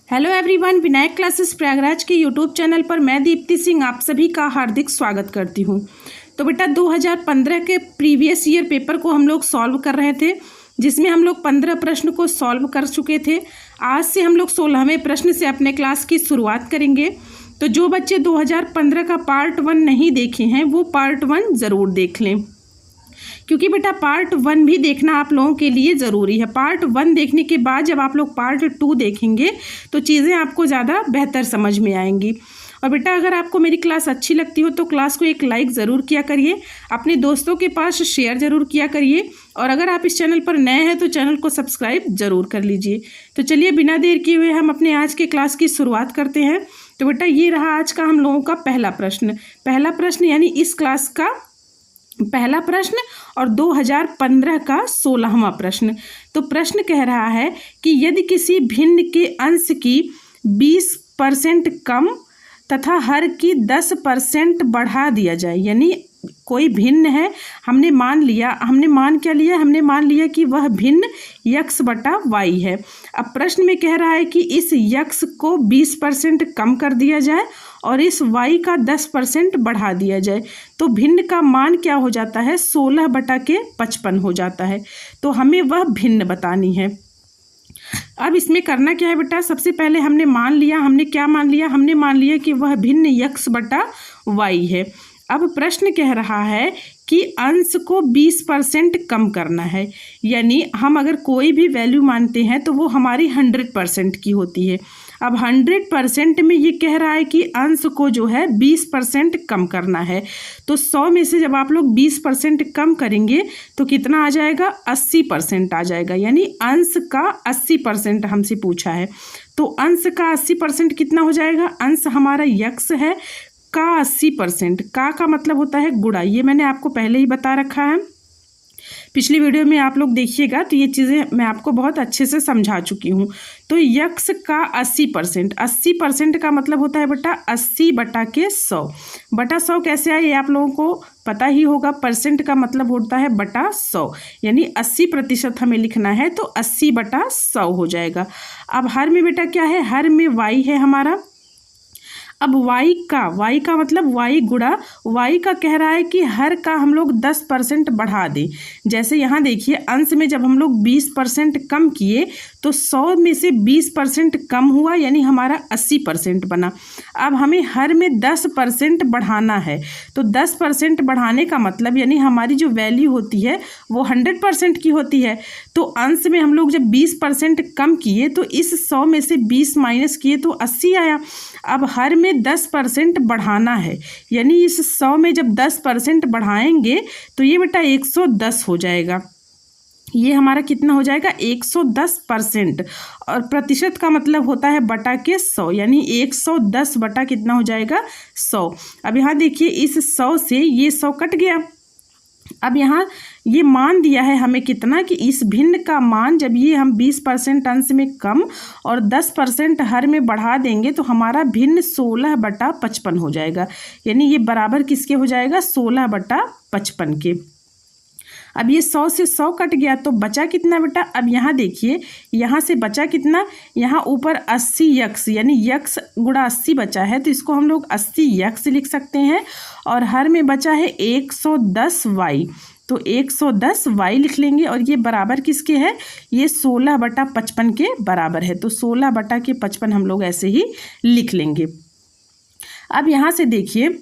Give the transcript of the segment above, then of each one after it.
Hello everyone, Vinayak classes Prayagraj के YouTube channel पर मैं दीप्ति सिंह आप सभी का हार्दिक स्वागत करती हूं। तो बेटा 2015 के प्रीवियस ईयर पेपर को हम लोग सॉल्व कर रहे थे, जिसमें हम लोग 15 प्रश्न को सॉल्व कर चुके थे। आज से हम लोग 16वें प्रश्न से अपने क्लास की शुरुआत करेंगे। तो जो बच्चे 2015 का पार्ट 1 नहीं देखे हैं वो पार्ट 1 ज़रूर देख लें, क्योंकि बेटा पार्ट 1 भी देखना आप लोगों के लिए ज़रूरी है। पार्ट 1 देखने के बाद जब आप लोग पार्ट 2 देखेंगे तो चीज़ें आपको ज़्यादा बेहतर समझ में आएंगी। और बेटा अगर आपको मेरी क्लास अच्छी लगती हो तो क्लास को एक लाइक ज़रूर किया करिए, अपने दोस्तों के पास शेयर ज़रूर किया करिए, और अगर आप इस चैनल पर नए हैं तो चैनल को सब्सक्राइब ज़रूर कर लीजिए। तो चलिए बिना देर किए हुए हम अपने आज के क्लास की शुरुआत करते हैं। तो बेटा ये रहा आज का हम लोगों का पहला प्रश्न यानी इस क्लास का पहला प्रश्न और 2015 का 16वां प्रश्न। तो प्रश्न कह रहा है कि यदि किसी भिन्न के अंश की 20% कम तथा हर की 10% बढ़ा दिया जाए, यानी कोई भिन्न है, हमने मान लिया कि वह भिन्न यक्स बटा वाई है। अब प्रश्न में कह रहा है कि इस यक्स को 20% कम कर दिया जाए और इस y का 10% बढ़ा दिया जाए, तो भिन्न का मान क्या हो जाता है, 16 बटा के 55 हो जाता है। तो हमें वह भिन्न बतानी है। अब इसमें करना क्या है बेटा, सबसे पहले हमने मान लिया कि वह भिन्न यक्स बटा वाई है। अब प्रश्न कह रहा है कि अंश को 20% कम करना है, यानी हम अगर कोई भी वैल्यू मानते हैं तो वो हमारी 100% की होती है। अब 100% में ये कह रहा है कि अंश को जो है 20% कम करना है। तो 100 में से जब आप लोग 20% कम करेंगे तो कितना आ जाएगा, 80% आ जाएगा, यानी अंश का 80% हमसे पूछा है। तो अंश का 80% कितना हो जाएगा, अंश हमारा यक्स है का 80%, का मतलब होता है गुणा, ये मैंने आपको पहले ही बता रखा है, पिछली वीडियो में आप लोग देखिएगा तो ये चीज़ें मैं आपको बहुत अच्छे से समझा चुकी हूँ। तो यक्स का 80% का मतलब होता है बेटा 80 बटा के 100 कैसे आए ये आप लोगों को पता ही होगा। परसेंट का मतलब होता है बटा 100, यानी 80% हमें लिखना है, तो 80 बटा 100 हो जाएगा। अब हर में बेटा क्या है, हर में वाई है हमारा। अब y का मतलब y गुणा y का कह रहा है कि हर का हम लोग 10% बढ़ा दें। जैसे यहाँ देखिए अंश में जब हम लोग 20% कम किए तो 100 में से 20% कम हुआ, यानी हमारा 80% बना। अब हमें हर में 10% बढ़ाना है, तो 10% बढ़ाने का मतलब यानी हमारी जो वैल्यू होती है वो 100% की होती है। तो अंश में हम लोग जब 20% कम किए तो इस 100 में से 20 माइनस किए तो 80 आया। अब हर में 10% बढ़ाना है, यानी इस 100 में जब 10% बढ़ाएंगे तो ये बेटा 110 हो जाएगा। ये हमारा कितना हो जाएगा, 110%, और प्रतिशत का मतलब होता है बटा के 100, यानी 110 बटा कितना हो जाएगा, 100। अब यहाँ देखिए इस 100 से ये 100 कट गया। अब यहाँ ये मान दिया है हमें कितना कि इस भिन्न का मान जब ये हम 20% अंश में कम और 10% हर में बढ़ा देंगे तो हमारा भिन्न 16 बटा 55 हो जाएगा, यानी ये बराबर किसके हो जाएगा, 16 बटा 55 के। अब ये 100 से 100 कट गया तो बचा कितना बेटा, अब यहाँ देखिए यहाँ से बचा कितना, यहाँ ऊपर 80 यक्स, यानी यक्स गुणा 80 बचा है, तो इसको हम लोग 80 यक्स लिख सकते हैं, और हर में बचा है 110 वाई, तो 110 वाई लिख लेंगे, और ये बराबर किसके है, ये 16 बटा 55 के बराबर है, तो 16 बटा के 55 हम लोग ऐसे ही लिख लेंगे। अब यहाँ से देखिए,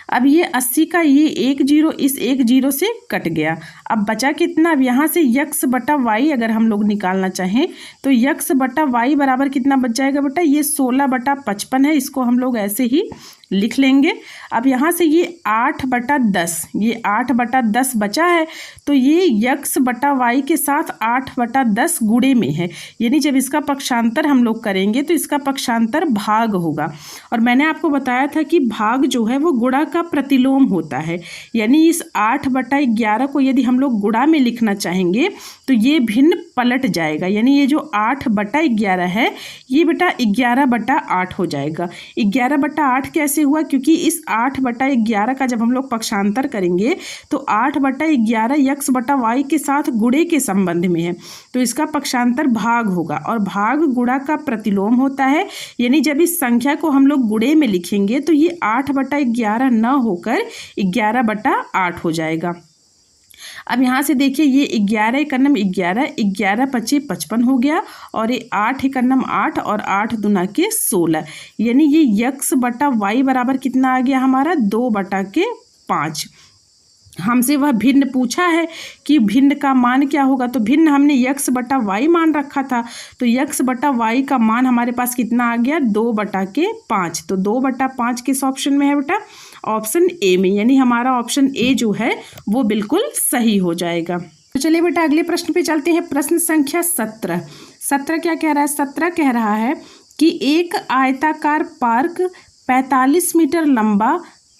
अब ये 80 का ये 1 0 इस 1 0 से कट गया। अब बचा कितना, अब यहाँ से यक्स बटा वाई अगर हम लोग निकालना चाहें तो यक्स बटा वाई बराबर कितना बच जाएगा बेटा, ये 16 बटा 55 है, इसको हम लोग ऐसे ही लिख लेंगे। अब यहाँ से ये 8 बटा 10, ये 8 बटा 10 बचा है, तो ये यक्स बटा वाई के साथ 8 बटा 10 गुणे में है, यानी जब इसका पक्षांतर हम लोग करेंगे तो इसका पक्षांतर भाग होगा। और मैंने आपको बताया था कि भाग जो है वो गुणा का प्रतिलोम होता है, यानी इस 8 बटा 11 को यदि हम लोग गुणा में लिखना चाहेंगे तो ये भिन्न पलट जाएगा, यानी ये जो 8 बटा 11 है ये बेटा 11 बटा 8 हो जाएगा। 11 बटा 8 कैसे कैसे हुआ, क्योंकि इस 8/11 का जब हम लोग पक्षांतर करेंगे तो 8/11 यक्स बटा वाई के साथ गुणे के संबंध में है, तो इसका पक्षांतर भाग होगा और भाग गुणा का प्रतिलोम होता है। यानी जब इस संख्या को हम लोग गुणे में लिखेंगे तो ये 8/11 न होकर 11/8 हो जाएगा। अब यहाँ से देखिए ये 11 एकन्नम 11, 11 पचे 55 हो गया और ये 8 एकन्नम 8 और 8 दूना के 16, यानी ये यक्स बटा वाई बराबर कितना आ गया हमारा 2/5। हमसे वह भिन्न पूछा है कि भिन्न का मान क्या होगा, तो भिन्न हमने यक्स बटा वाई मान रखा था, तो यक्स बटा वाई का मान हमारे पास कितना आ गया 2/5। तो 2/5 किस ऑप्शन में है बेटा, ऑप्शन ए में, यानी हमारा ऑप्शन ए जो है वो बिल्कुल सही हो जाएगा। तो चलिए बेटा अगले प्रश्न पे चलते हैं। प्रश्न संख्या 17 क्या कह रहा है, 17 कह रहा है कि एक आयताकार पार्क 45 मीटर लंबा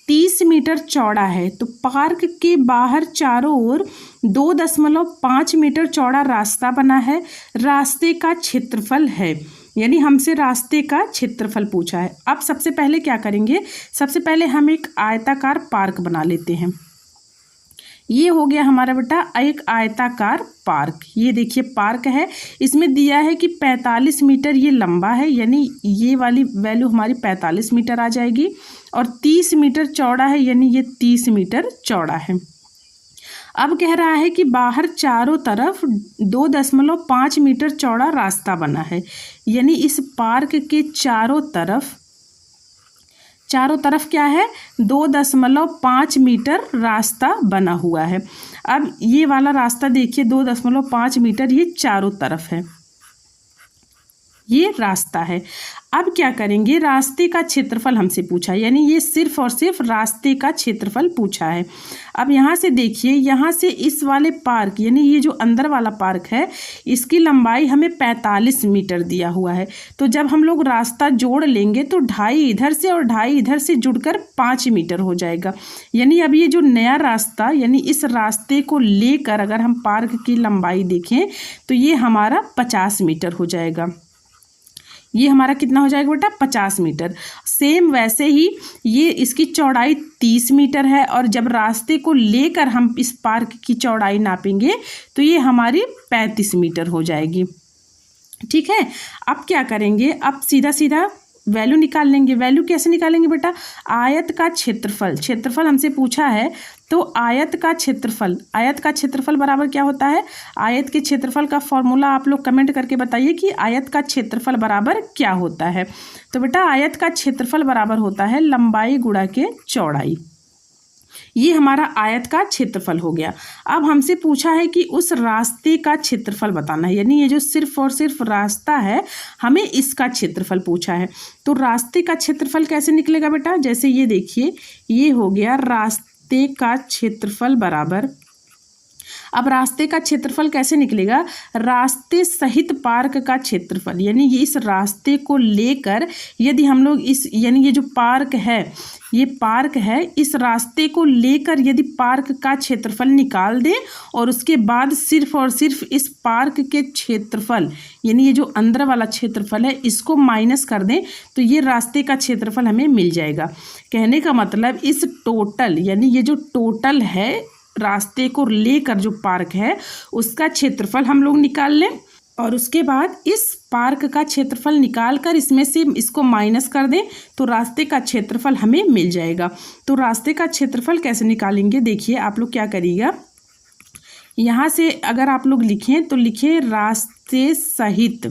30 मीटर चौड़ा है, तो पार्क के बाहर चारों ओर 2.5 मीटर चौड़ा रास्ता बना है, रास्ते का क्षेत्रफल है, यानी हमसे रास्ते का क्षेत्रफल पूछा है। अब सबसे पहले क्या करेंगे, सबसे पहले हम एक आयताकार पार्क बना लेते हैं। ये हो गया हमारा बेटा एक आयताकार पार्क। ये देखिए पार्क है, इसमें दिया है कि 45 मीटर ये लंबा है, यानी ये वाली वैल्यू हमारी 45 मीटर आ जाएगी, और 30 मीटर चौड़ा है, यानी ये 30 मीटर चौड़ा है। अब कह रहा है कि बाहर चारों तरफ 2.5 मीटर चौड़ा रास्ता बना है, यानी इस पार्क के चारों तरफ क्या है 2.5 मीटर रास्ता बना हुआ है। अब ये वाला रास्ता देखिए 2.5 मीटर ये चारों तरफ है, ये रास्ता है। अब क्या करेंगे, रास्ते का क्षेत्रफल हमसे पूछा है, यानी ये सिर्फ और सिर्फ रास्ते का क्षेत्रफल पूछा है। अब यहाँ से देखिए, यहाँ से इस वाले पार्क यानी ये जो अंदर वाला पार्क है इसकी लंबाई हमें 45 मीटर दिया हुआ है, तो जब हम लोग रास्ता जोड़ लेंगे तो 2.5 इधर से और 2.5 इधर से जुड़कर 5 मीटर हो जाएगा। यानी अब ये जो नया रास्ता यानी इस रास्ते को लेकर अगर हम पार्क की लंबाई देखें तो ये हमारा 50 मीटर हो जाएगा। ये हमारा कितना हो जाएगा बेटा 50 मीटर। सेम वैसे ही ये इसकी चौड़ाई 30 मीटर है, और जब रास्ते को लेकर हम इस पार्क की चौड़ाई नापेंगे तो ये हमारी 35 मीटर हो जाएगी। ठीक है, अब क्या करेंगे, अब सीधा सीधा वैल्यू निकाल लेंगे। वैल्यू कैसे निकालेंगे बेटा, आयत का क्षेत्रफल हमसे पूछा है, तो आयत का क्षेत्रफल बराबर क्या होता है, आयत के क्षेत्रफल का फॉर्मूला आप लोग कमेंट करके बताइए कि आयत का क्षेत्रफल बराबर क्या होता है। तो बेटा आयत का क्षेत्रफल बराबर होता है लंबाई गुणा के चौड़ाई। ये हमारा आयत का क्षेत्रफल हो गया। अब हमसे पूछा है कि उस रास्ते का क्षेत्रफल बताना है, यानी ये जो सिर्फ और सिर्फ रास्ता है हमें इसका क्षेत्रफल पूछा है। तो रास्ते का क्षेत्रफल कैसे निकलेगा बेटा, जैसे ये देखिए ये हो गया रास्ते का क्षेत्रफल बराबर, अब रास्ते का क्षेत्रफल कैसे निकलेगा, रास्ते सहित पार्क का क्षेत्रफल, यानी ये इस रास्ते को लेकर यदि हम लोग इस यानी ये जो पार्क है ये पार्क है, इस रास्ते को लेकर यदि पार्क का क्षेत्रफल निकाल दें और उसके बाद सिर्फ और सिर्फ इस पार्क के क्षेत्रफल यानी ये जो अंदर वाला क्षेत्रफल है इसको माइनस कर दें तो ये रास्ते का क्षेत्रफल हमें मिल जाएगा। कहने का मतलब इस टोटल यानी ये जो टोटल है रास्ते को लेकर जो पार्क है उसका क्षेत्रफल हम लोग निकाल लें, और उसके बाद इस पार्क का क्षेत्रफल निकाल कर इसमें से इसको माइनस कर दें तो रास्ते का क्षेत्रफल हमें मिल जाएगा। तो रास्ते का क्षेत्रफल कैसे निकालेंगे, देखिए आप लोग क्या करिएगा, यहाँ से अगर आप लोग लिखें तो लिखें रास्ते सहित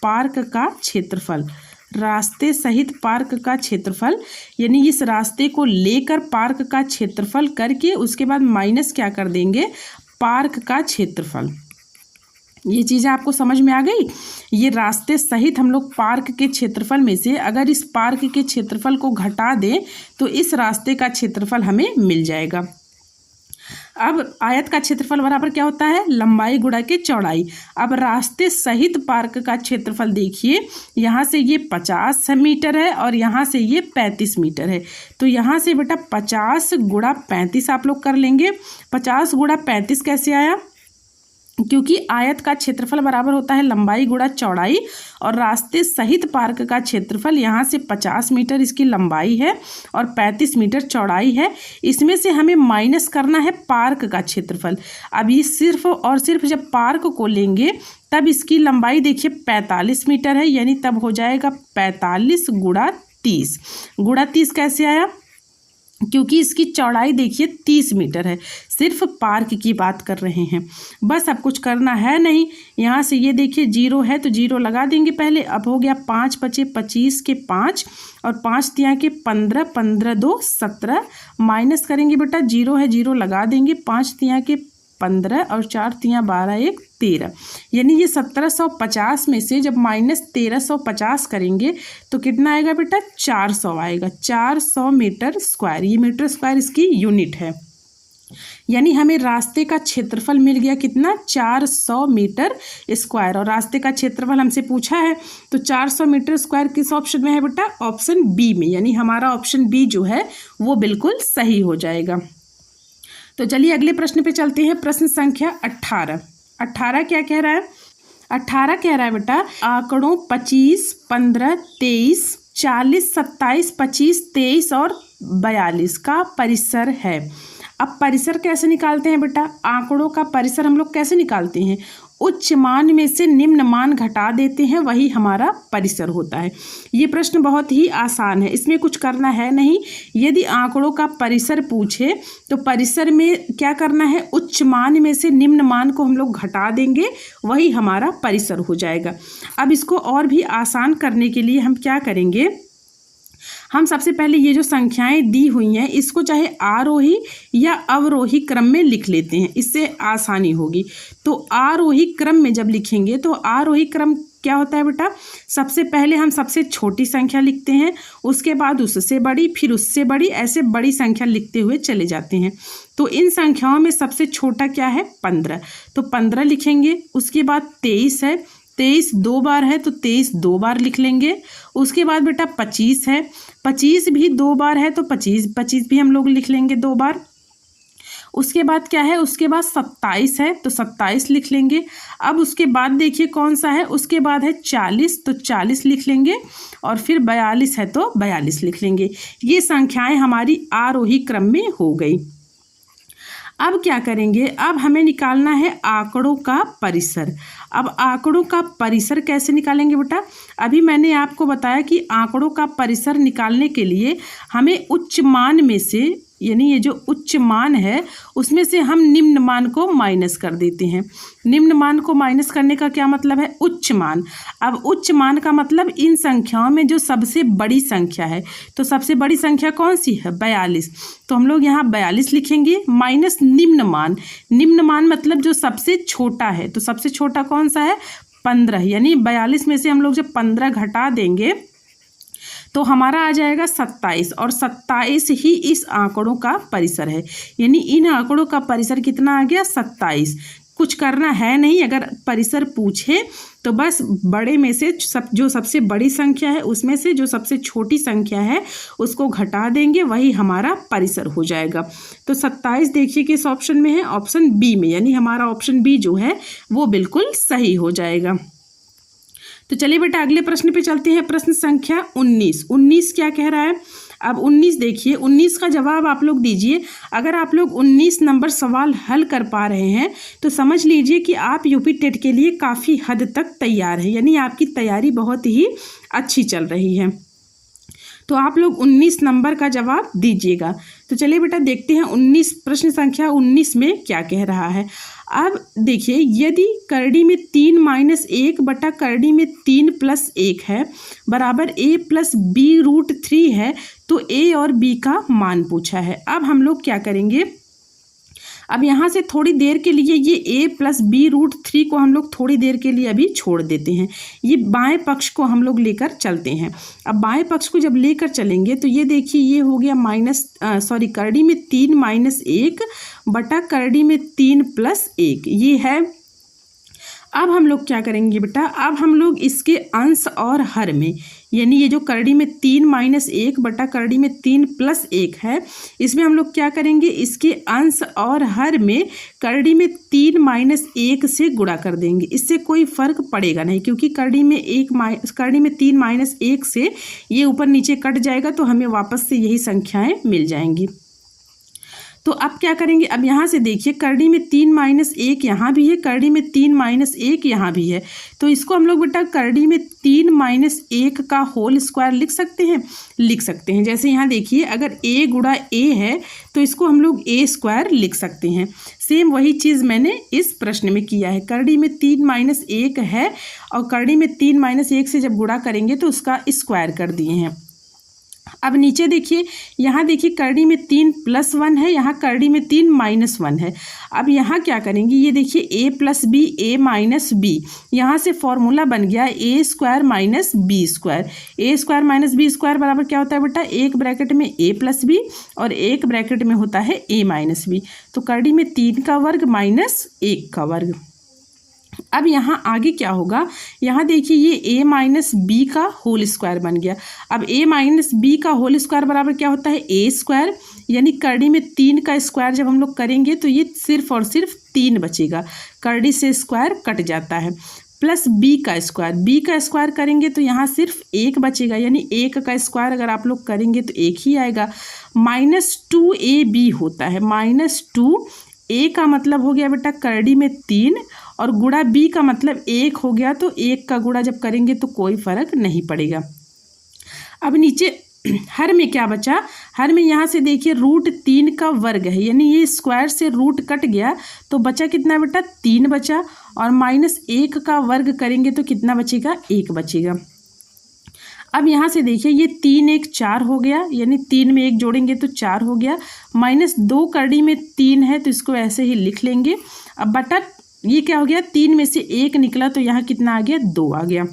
पार्क का क्षेत्रफल, रास्ते सहित पार्क का क्षेत्रफल, यानी इस रास्ते को लेकर पार्क का क्षेत्रफल करके उसके बाद माइनस क्या कर देंगे, पार्क का क्षेत्रफल। ये चीज़ें आपको समझ में आ गई। ये रास्ते सहित हम लोग पार्क के क्षेत्रफल में से अगर इस पार्क के क्षेत्रफल को घटा दें तो इस रास्ते का क्षेत्रफल हमें मिल जाएगा। अब आयत का क्षेत्रफल बराबर क्या होता है, लंबाई गुणा के चौड़ाई। अब रास्ते सहित पार्क का क्षेत्रफल देखिए, यहाँ से ये 50 मीटर है और यहाँ से ये 35 मीटर है, तो यहाँ से बेटा 50 गुणा 35 आप लोग कर लेंगे। 50 गुणा 35 कैसे आया, क्योंकि आयत का क्षेत्रफल बराबर होता है लंबाई गुणा चौड़ाई, और रास्ते सहित पार्क का क्षेत्रफल यहाँ से 50 मीटर इसकी लंबाई है और 35 मीटर चौड़ाई है। इसमें से हमें माइनस करना है पार्क का क्षेत्रफल। अब ये सिर्फ और सिर्फ जब पार्क को लेंगे तब इसकी लंबाई देखिए 45 मीटर है, यानी तब हो जाएगा 45 गुणा 30। गुणा 30 कैसे आया? क्योंकि इसकी चौड़ाई देखिए 30 मीटर है, सिर्फ पार्क की बात कर रहे हैं। बस अब कुछ करना है नहीं। यहाँ से ये देखिए 0 है तो 0 लगा देंगे पहले। अब हो गया 5 बचे 25 के 5 और 5 तिया के 15, 15 2 17, माइनस करेंगे बेटा 0 है 0 लगा देंगे, 5 तिया के 15 और 4 तिया 12 1 13, यानी ये 1750 में से जब माइनस 1350 करेंगे तो कितना आएगा बेटा? 400 आएगा। 400 मीटर स्क्वायर, ये मीटर स्क्वायर इसकी यूनिट है। यानी हमें रास्ते का क्षेत्रफल मिल गया कितना? 400 मीटर स्क्वायर। और रास्ते का क्षेत्रफल हमसे पूछा है तो 400 मीटर स्क्वायर किस ऑप्शन में है बेटा? ऑप्शन बी में, यानी हमारा ऑप्शन बी जो है वो बिल्कुल सही हो जाएगा। तो चलिए अगले प्रश्न पे चलते हैं। प्रश्न संख्या 18। 18 क्या कह रहा है? 18 कह रहा है बेटा आंकड़ों 25, 15, 23, 40, 27, 25, 23 और 42 का परिसर है। अब परिसर कैसे निकालते हैं बेटा? आंकड़ों का परिसर हम लोग कैसे निकालते हैं? उच्च मान में से निम्न मान घटा देते हैं, वही हमारा परिसर होता है। ये प्रश्न बहुत ही आसान है, इसमें कुछ करना है नहीं। यदि आंकड़ों का परिसर पूछे तो परिसर में क्या करना है? उच्च मान में से निम्न मान को हम लोग घटा देंगे, वही हमारा परिसर हो जाएगा। अब इसको और भी आसान करने के लिए हम क्या करेंगे? हम सबसे पहले ये जो संख्याएं दी हुई हैं इसको चाहे आरोही या अवरोही क्रम में लिख लेते हैं, इससे आसानी होगी। तो आरोही क्रम में जब लिखेंगे तो आरोही क्रम क्या होता है बेटा? सबसे पहले हम सबसे छोटी संख्या लिखते हैं, उसके बाद उससे बड़ी, फिर उससे बड़ी, ऐसे बड़ी संख्या लिखते हुए चले जाते हैं। तो इन संख्याओं में सबसे छोटा क्या है? 15, तो 15 लिखेंगे। उसके बाद 23 है, 23 2 बार है तो 23 2 बार लिख लेंगे। उसके बाद बेटा 25 है, 25 भी 2 बार है तो 25 भी हम लोग लिख लेंगे 2 बार। उसके बाद क्या है? उसके बाद 27 है तो 27 लिख लेंगे। अब उसके बाद देखिए कौन सा है? उसके बाद है 40, तो 40 लिख लेंगे। और फिर 42 है तो 42 लिख लेंगे। ये संख्याएं हमारी आरोही क्रम में हो गई। अब क्या करेंगे? अब हमें निकालना है आंकड़ों का परिसर। अब आंकड़ों का परिसर कैसे निकालेंगे बेटा? अभी मैंने आपको बताया कि आंकड़ों का परिसर निकालने के लिए हमें उच्च मान में से, यानी ये जो उच्च मान है उसमें से हम निम्न मान को माइनस कर देते हैं। निम्न मान को माइनस करने का क्या मतलब है? उच्च मान। अब उच्च मान का मतलब इन संख्याओं में जो सबसे बड़ी संख्या है, तो सबसे बड़ी संख्या कौन सी है? 42, तो हम लोग यहाँ 42 लिखेंगे माइनस निम्न मान। निम्न मान मतलब जो सबसे छोटा है, तो सबसे छोटा कौन सा है? 15, यानी 42 में से हम लोग जब 15 घटा देंगे तो हमारा आ जाएगा 27, और 27 ही इस आंकड़ों का परिसर है। यानी इन आंकड़ों का परिसर कितना आ गया? 27। कुछ करना है नहीं, अगर परिसर पूछे तो बस बड़े में से जो सबसे बड़ी संख्या है उसमें से जो सबसे छोटी संख्या है उसको घटा देंगे, वही हमारा परिसर हो जाएगा। तो 27 देखिए किस ऑप्शन में है? ऑप्शन बी में, यानी हमारा ऑप्शन बी जो है वो बिल्कुल सही हो जाएगा। तो चलिए बेटा अगले प्रश्न पे चलते हैं। प्रश्न संख्या 19। 19 क्या कह रहा है? अब 19 देखिए, 19 का जवाब आप लोग दीजिए। अगर आप लोग 19 नंबर सवाल हल कर पा रहे हैं तो समझ लीजिए कि आप यूपी टेट के लिए काफ़ी हद तक तैयार हैं, यानी आपकी तैयारी बहुत ही अच्छी चल रही है। तो आप लोग 19 नंबर का जवाब दीजिएगा। तो चलिए बेटा देखते हैं 19 प्रश्न संख्या 19 में क्या कह रहा है। अब देखिए, यदि करड़ी में 3 - 1 बटा करड़ी में 3 + 1 है बराबर a + b√3 है, तो a और b का मान पूछा है। अब हम लोग क्या करेंगे? अब यहाँ से थोड़ी देर के लिए ये a + b√3 को हम लोग थोड़ी देर के लिए अभी छोड़ देते हैं। ये बाएं पक्ष को हम लोग लेकर चलते हैं। अब बाएं पक्ष को जब लेकर चलेंगे तो ये देखिए ये हो गया करड़ी में 3 - 1 बटा करड़ी में 3 + 1, ये है। अब हम लोग क्या करेंगे बेटा, अब हम लोग इसके अंश और हर में, यानी ये जो करड़ी में 3 - 1 बटा करड़ी में 3 + 1 है, इसमें हम लोग क्या करेंगे, इसके अंश और हर में करड़ी में 3 - 1 से गुणा कर देंगे। इससे कोई फर्क पड़ेगा नहीं, क्योंकि करड़ी में 3 - 1 से ये ऊपर नीचे कट जाएगा, तो हमें वापस से यही संख्याएं मिल जाएंगी। तो अब क्या करेंगे, अब यहाँ से देखिए करड़ी में 3 - 1 यहाँ भी है, करड़ी में 3 - 1 यहाँ भी है, तो इसको हम लोग बेटा करड़ी में 3 - 1 का होल स्क्वायर लिख सकते हैं। जैसे यहाँ देखिए, अगर a गुणा a है तो इसको हम लोग a² लिख सकते हैं। सेम वही चीज़ मैंने इस प्रश्न में किया है। करड़ी में 3 - 1 है और करड़ी में 3 - 1 से जब गुणा करेंगे तो उसका स्क्वायर कर दिए हैं। अब नीचे देखिए, यहाँ देखिए करड़ी में 3 + 1 है, यहाँ करड़ी में 3 - 1 है। अब यहाँ क्या करेंगे, ये देखिए a + b a - b, यहाँ से फॉर्मूला बन गया a² - b²। a² - b² बराबर क्या होता है बेटा, एक ब्रैकेट में a + b और एक ब्रैकेट में होता है a - b। तो करड़ी में 3 का वर्ग माइनस 1 का वर्ग। अब यहाँ आगे क्या होगा, यहाँ देखिए ये a - b का होल स्क्वायर बन गया। अब a - b का होल स्क्वायर बराबर क्या होता है, a², यानी करड़ी में 3 का स्क्वायर जब हम लोग करेंगे तो ये सिर्फ और सिर्फ 3 बचेगा, करड़ी से स्क्वायर कट जाता है, प्लस b का स्क्वायर करेंगे तो यहाँ सिर्फ 1 बचेगा, यानी 1 का स्क्वायर अगर आप लोग करेंगे तो 1 ही आएगा। -2ab होता है, -2a का मतलब हो गया बेटा करड़ी में 3 और गुणा b का मतलब 1 हो गया, तो 1 का गुणा जब करेंगे तो कोई फर्क नहीं पड़ेगा। अब नीचे हर में क्या बचा, हर में यहाँ से देखिए √3 का वर्ग है, यानी ये स्क्वायर से रूट कट गया तो बचा कितना बेटा, 3 बचा, और -1 का वर्ग करेंगे तो कितना बचेगा, 1 बचेगा। अब यहाँ से देखिए ये 3 × 1 = 4 हो गया, यानी 3 में 1 जोड़ेंगे तो 4 हो गया, -2 करड़ी में 3 है तो इसको ऐसे ही लिख लेंगे। अब बटा ये क्या हो गया, 3 में से 1 निकला तो यहाँ कितना आ गया, 2 आ गया।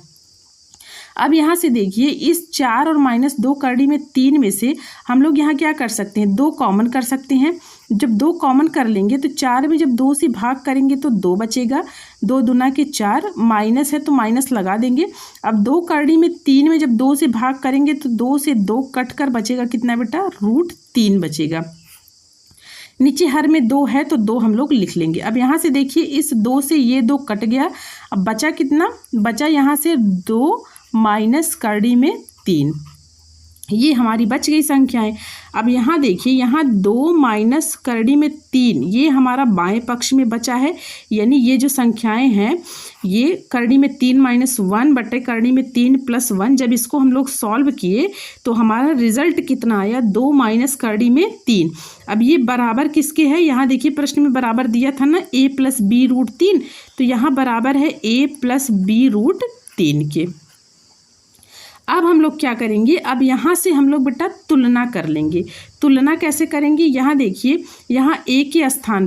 अब यहाँ से देखिए इस 4 और -2 करड़ी में 3 में से हम लोग यहाँ क्या कर सकते हैं, 2 कॉमन कर सकते हैं। जब 2 कॉमन कर लेंगे तो 4 में जब 2 से भाग करेंगे तो 2 बचेगा, 2 दूना के 4, माइनस है तो माइनस लगा देंगे। अब 2 करड़ी में 3 में जब 2 से भाग करेंगे तो 2 से 2 कट कर बचेगा कितना बेटा, √3 बचेगा। नीचे हर में 2 है तो 2 हम लोग लिख लेंगे। अब यहाँ से देखिए इस 2 से ये 2 कट गया, अब बचा कितना, बचा यहाँ से 2 माइनस करड़ी में 3, ये हमारी बच गई संख्याएं। अब यहाँ देखिए, यहाँ 2 माइनस करड़ी में 3, ये हमारा बाएं पक्ष में बचा है, यानी ये जो संख्याएं हैं ये करड़ी में 3 - 1 बटे करड़ी में 3 + 1, जब इसको हम लोग सॉल्व किए तो हमारा रिजल्ट कितना आया, 2 माइनस करड़ी में 3। अब ये बराबर किसके है, यहाँ देखिए प्रश्न में बराबर दिया था ना a + b √3, तो यहाँ बराबर है a + b √3 के। अब हम लोग क्या करेंगे, अब यहाँ से हम लोग बेटा तुलना कर लेंगे। तुलना कैसे करेंगे, यहाँ देखिए, यहाँ a के स्थान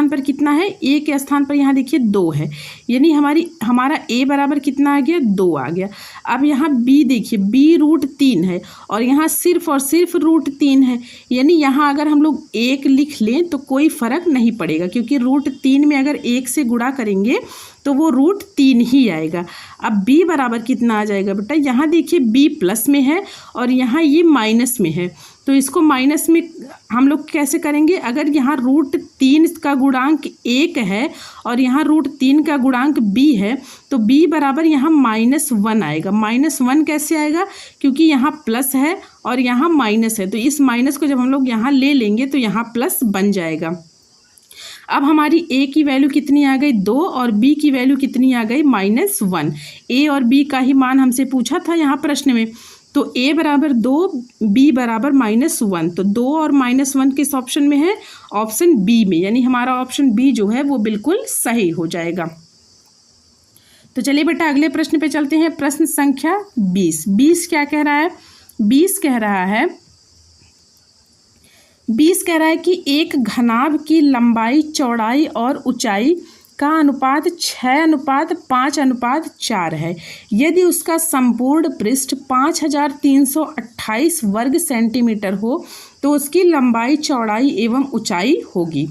पर कितना है, a के स्थान पर यहाँ देखिए 2 है, यानी हमारा a बराबर कितना आ गया, 2 आ गया। अब यहाँ b देखिए, b √3 है और यहाँ सिर्फ और सिर्फ √3 है, यानी यहाँ अगर हम लोग 1 लिख लें तो कोई फर्क नहीं पड़ेगा, क्योंकि √3 में अगर 1 से गुणा करेंगे तो वो √3 ही आएगा। अब b बराबर कितना आ जाएगा बेटा, यहाँ देखिए b प्लस में है और यहाँ ये माइनस में है, तो इसको माइनस में हम लोग कैसे करेंगे, अगर यहाँ √3 का गुणांक 1 है और यहाँ √3 का गुणांक b है तो b बराबर यहाँ -1 आएगा। -1 कैसे आएगा, क्योंकि यहाँ प्लस है और यहाँ माइनस है, तो इस माइनस को जब हम लोग यहाँ ले लेंगे तो यहाँ प्लस बन जाएगा। अब हमारी a की वैल्यू कितनी आ गई, 2, और b की वैल्यू कितनी आ गई, -1। a और b का ही मान हमसे पूछा था यहाँ प्रश्न में, तो a बराबर 2, b बराबर -1, तो 2 और -1 किस ऑप्शन में है, ऑप्शन b में, यानी हमारा ऑप्शन b जो है वो बिल्कुल सही हो जाएगा। तो चलिए बेटा अगले प्रश्न पे चलते हैं। प्रश्न संख्या 20 क्या कह रहा है, 20 कह रहा है कि एक घनाभ की लंबाई, चौड़ाई और ऊंचाई का अनुपात 6:5:4 है। यदि उसका संपूर्ण पृष्ठ 5328 वर्ग सेंटीमीटर हो तो उसकी लंबाई, चौड़ाई एवं ऊंचाई होगी।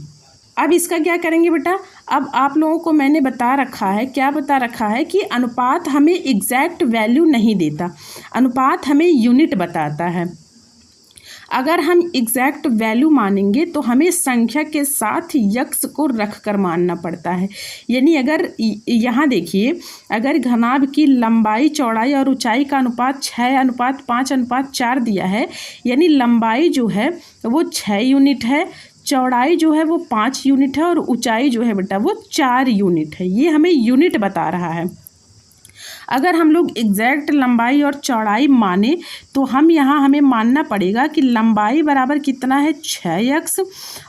अब इसका क्या करेंगे बेटा, अब आप लोगों को मैंने बता रखा है, क्या बता रखा है कि अनुपात हमें एग्जैक्ट वैल्यू नहीं देता, अनुपात हमें यूनिट बताता है। अगर हम एग्जैक्ट वैल्यू मानेंगे तो हमें संख्या के साथ यक्स को रख कर मानना पड़ता है। यानी अगर यहाँ देखिए, अगर घनाभ की लंबाई चौड़ाई और ऊंचाई का अनुपात 6:5:4 दिया है, यानी लंबाई जो है वो 6 यूनिट है, चौड़ाई जो है वो 5 यूनिट है और ऊंचाई जो है बेटा वो 4 यूनिट है। ये हमें यूनिट बता रहा है। अगर हम लोग एग्जैक्ट लंबाई और चौड़ाई माने तो हम यहाँ हमें मानना पड़ेगा कि लंबाई बराबर कितना है 6x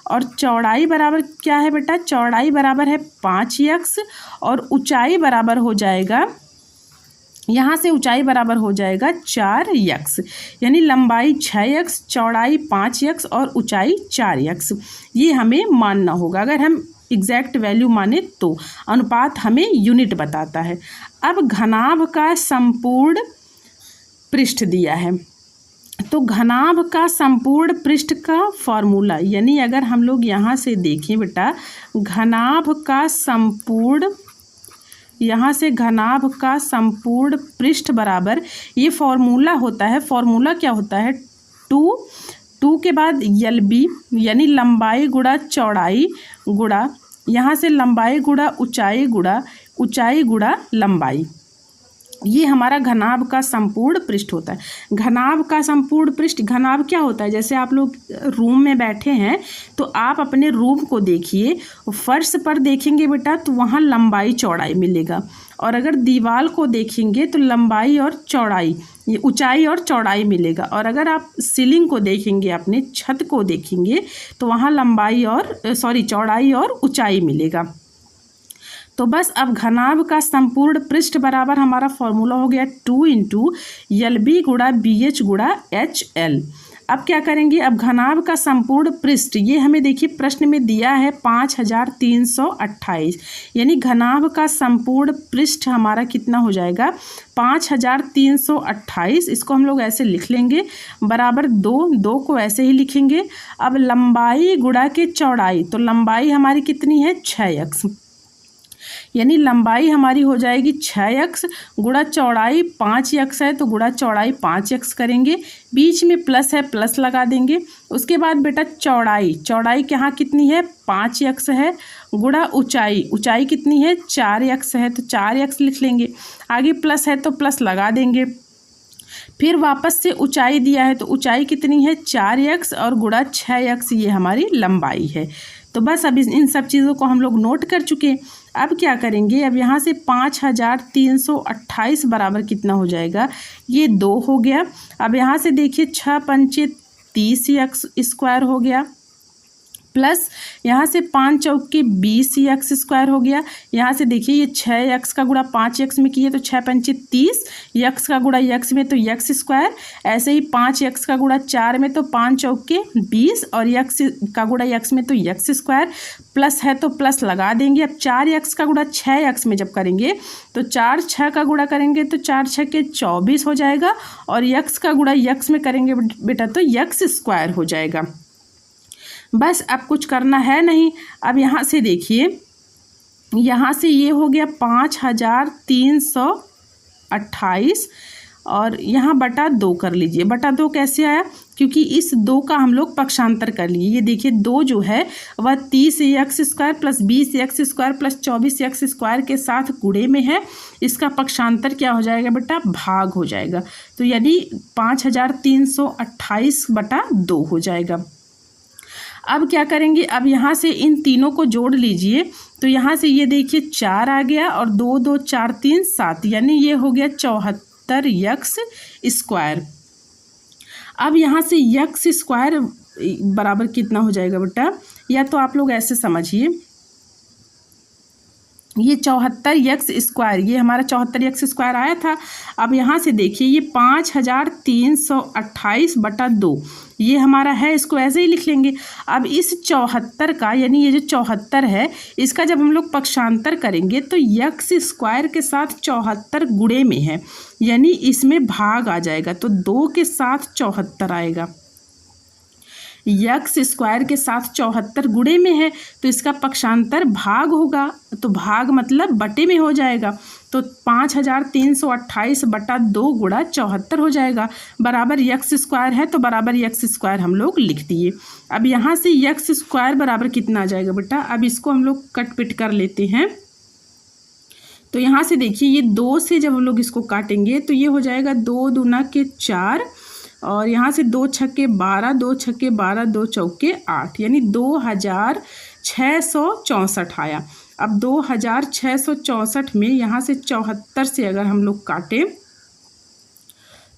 और चौड़ाई बराबर क्या है बेटा, चौड़ाई बराबर है 5x और ऊंचाई बराबर हो जाएगा, यहाँ से ऊंचाई बराबर हो जाएगा 4x। यानी लंबाई 6x, चौड़ाई 5x और ऊंचाई 4x, ये हमें मानना होगा। अगर हम एग्जैक्ट वैल्यू माने तो अनुपात हमें यूनिट बताता है। अब घनाभ का संपूर्ण पृष्ठ दिया है, तो घनाभ का संपूर्ण पृष्ठ का फॉर्मूला, यानी अगर हम लोग यहाँ से देखें बेटा, घनाभ का संपूर्ण, यहाँ से घनाभ का संपूर्ण पृष्ठ बराबर, ये फॉर्मूला होता है, फॉर्मूला क्या होता है, 2 के बाद LB यानी लंबाई गुणा चौड़ाई गुणा, यहाँ से लंबाई गुणा ऊंचाई गुणा लंबाई, ये हमारा घनाभ का संपूर्ण पृष्ठ होता है। घनाभ का संपूर्ण पृष्ठ, घनाभ क्या होता है, जैसे आप लोग रूम में बैठे हैं तो आप अपने रूम को देखिए, फर्श पर देखेंगे बेटा तो वहाँ लंबाई चौड़ाई मिलेगा, और अगर दीवार को देखेंगे तो लंबाई और चौड़ाई, ये ऊंचाई और चौड़ाई मिलेगा, और अगर आप सीलिंग को देखेंगे, अपने छत को देखेंगे तो वहाँ चौड़ाई और ऊंचाई मिलेगा। तो बस अब घनाभ का संपूर्ण पृष्ठ बराबर हमारा फॉर्मूला हो गया 2 × LB गुणा BH गुणा HL। अब क्या करेंगे, अब घनाभ का संपूर्ण पृष्ठ, ये हमें देखिए प्रश्न में दिया है 5328, यानी घनाभ का संपूर्ण पृष्ठ हमारा कितना हो जाएगा 5328। इसको हम लोग ऐसे लिख लेंगे, बराबर 2 को ऐसे ही लिखेंगे। अब लंबाई गुणा के चौड़ाई, तो लंबाई हमारी कितनी है 6x, यानी लंबाई हमारी हो जाएगी 6x गुणा चौड़ाई 5x है, तो गुणा चौड़ाई 5x करेंगे, बीच में प्लस है, प्लस लगा देंगे। उसके बाद बेटा चौड़ाई यहाँ कितनी है 5x है, गुणा ऊंचाई कितनी है 4x है, तो 4x लिख लेंगे, आगे प्लस है तो प्लस लगा देंगे। फिर वापस से ऊंचाई दिया है तो ऊंचाई कितनी है 4x और गुणा 6x, ये हमारी लंबाई है। तो बस अब इन सब चीज़ों को हम लोग नोट कर चुके। अब क्या करेंगे, अब यहाँ से 5328 बराबर कितना हो जाएगा, ये 2 हो गया। अब यहाँ से देखिए 6×5 30x² हो गया, प्लस यहाँ से 5 चौके 20x² हो गया। यहाँ से देखिए ये 6x का गुणा 5x में किए तो 6×5 30, x का गुणा x में तो x², ऐसे ही 5x का गुणा 4 में तो 5 चौके 20 और x का गुणा x में तो x², प्लस है तो प्लस लगा देंगे। अब 4x का गुणा 6x में जब करेंगे तो 4×6 का गुणा करेंगे तो 4×6 = 24 हो जाएगा, और x का गुणा x में करेंगे बेटा तो x² हो जाएगा। बस अब कुछ करना है नहीं। अब यहाँ से देखिए, यहाँ से ये हो गया 5328 और यहाँ बटा 2 कर लीजिए। बटा 2 कैसे आया, क्योंकि इस 2 का हम लोग पक्षांतर कर लिए। ये देखिए 2 जो है वह 30x² plus 20x² plus 24x² के साथ गुणे में है, इसका पक्षांतर क्या हो जाएगा बेटा, भाग हो जाएगा। तो यानी 5328 बटा 2 हो जाएगा। अब क्या करेंगे, अब यहाँ से इन तीनों को जोड़ लीजिए, तो यहाँ से ये देखिए 4 आ गया और 2 2 4 3 7, यानी ये हो गया 74x²। अब यहाँ से x² बराबर कितना हो जाएगा बेटा, या तो आप लोग ऐसे समझिए, ये 74x², ये हमारा 74x² आया था। अब यहाँ से देखिए ये 5328 बटा 2 ये हमारा है, इसको ऐसे ही लिख लेंगे। अब इस 74 का, यानी ये जो 74 है, इसका जब हम लोग पक्षांतर करेंगे तो x² के साथ 74 गुणे में है, यानी इसमें भाग आ जाएगा, तो 2 के साथ 74 आएगा। यक्स स्क्वायर के साथ 74 गुणे में है तो इसका पक्षांतर भाग होगा, तो भाग मतलब बटे में हो जाएगा, तो 5328 बटा 2 गुणा 74 हो जाएगा, बराबर यक्स स्क्वायर है तो बराबर यक्स स्क्वायर हम लोग लिख दिए। अब यहाँ से यक्स स्क्वायर बराबर कितना आ जाएगा बेटा, अब इसको हम लोग कट पिट कर लेते हैं। तो यहाँ से देखिए ये 2 से जब हम लोग इसको काटेंगे तो ये हो जाएगा 2 दूना के 4 और यहाँ से 2 छक्के 12, 2 छक्के 12, 2 चौके 8, यानी 2664 आया। अब 2664 में यहाँ से 74 से अगर हम लोग काटें